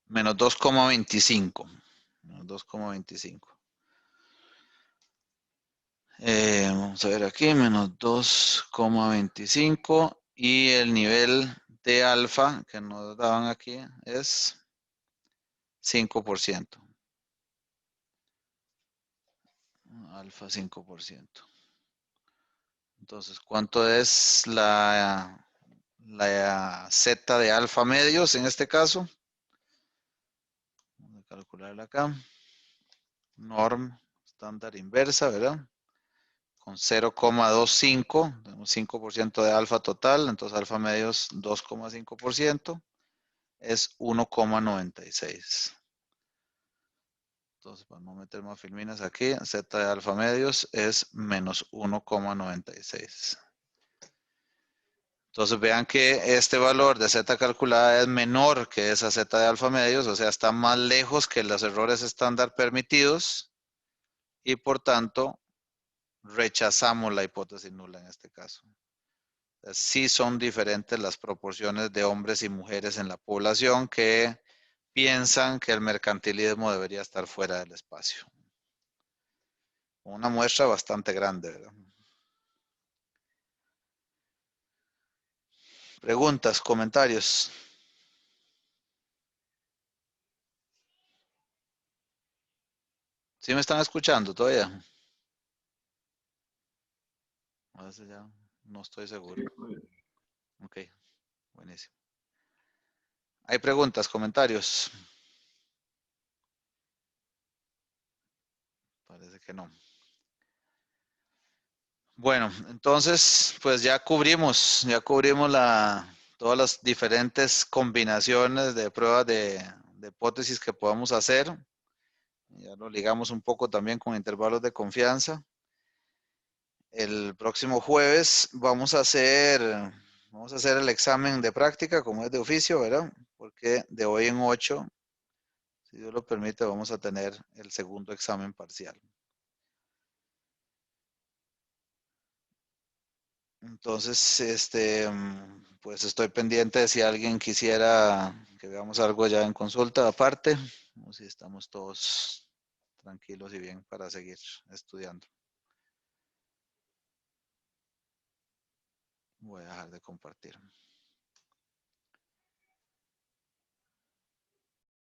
Menos 2,25. Menos 2,25. Vamos a ver aquí, menos 2,25. Y el nivel de alfa que nos daban aquí es 5%. Alfa 5%. Entonces, ¿cuánto es la Z de alfa medios en este caso? Vamos a calcularla acá. Norm estándar inversa, ¿verdad? Con 0,25, tenemos 5% de alfa total, entonces alfa medios 2,5%, es 1,96. Entonces, para no meter más filminas aquí, Z de alfa medios es menos 1,96. Entonces vean que este valor de Z calculada es menor que esa Z de alfa medios, o sea, está más lejos que los errores estándar permitidos. y por tanto rechazamos la hipótesis nula en este caso. Sí son diferentes las proporciones de hombres y mujeres en la población que piensan que el mercantilismo debería estar fuera del espacio. Una muestra bastante grande, ¿verdad? Preguntas, comentarios. ¿Sí me están escuchando todavía? A veces ya no estoy seguro. Ok, buenísimo. ¿Hay preguntas, comentarios? Parece que no. Bueno, entonces, pues ya cubrimos todas las diferentes combinaciones de pruebas de hipótesis que podamos hacer. Ya lo ligamos un poco también con intervalos de confianza. El próximo jueves vamos a hacer el examen de práctica, como es de oficio, ¿verdad? Porque de hoy en 8, si Dios lo permite, vamos a tener el segundo examen parcial. Entonces, pues estoy pendiente de si alguien quisiera que veamos algo ya en consulta aparte, o si estamos todos tranquilos y bien para seguir estudiando. Voy a dejar de compartir.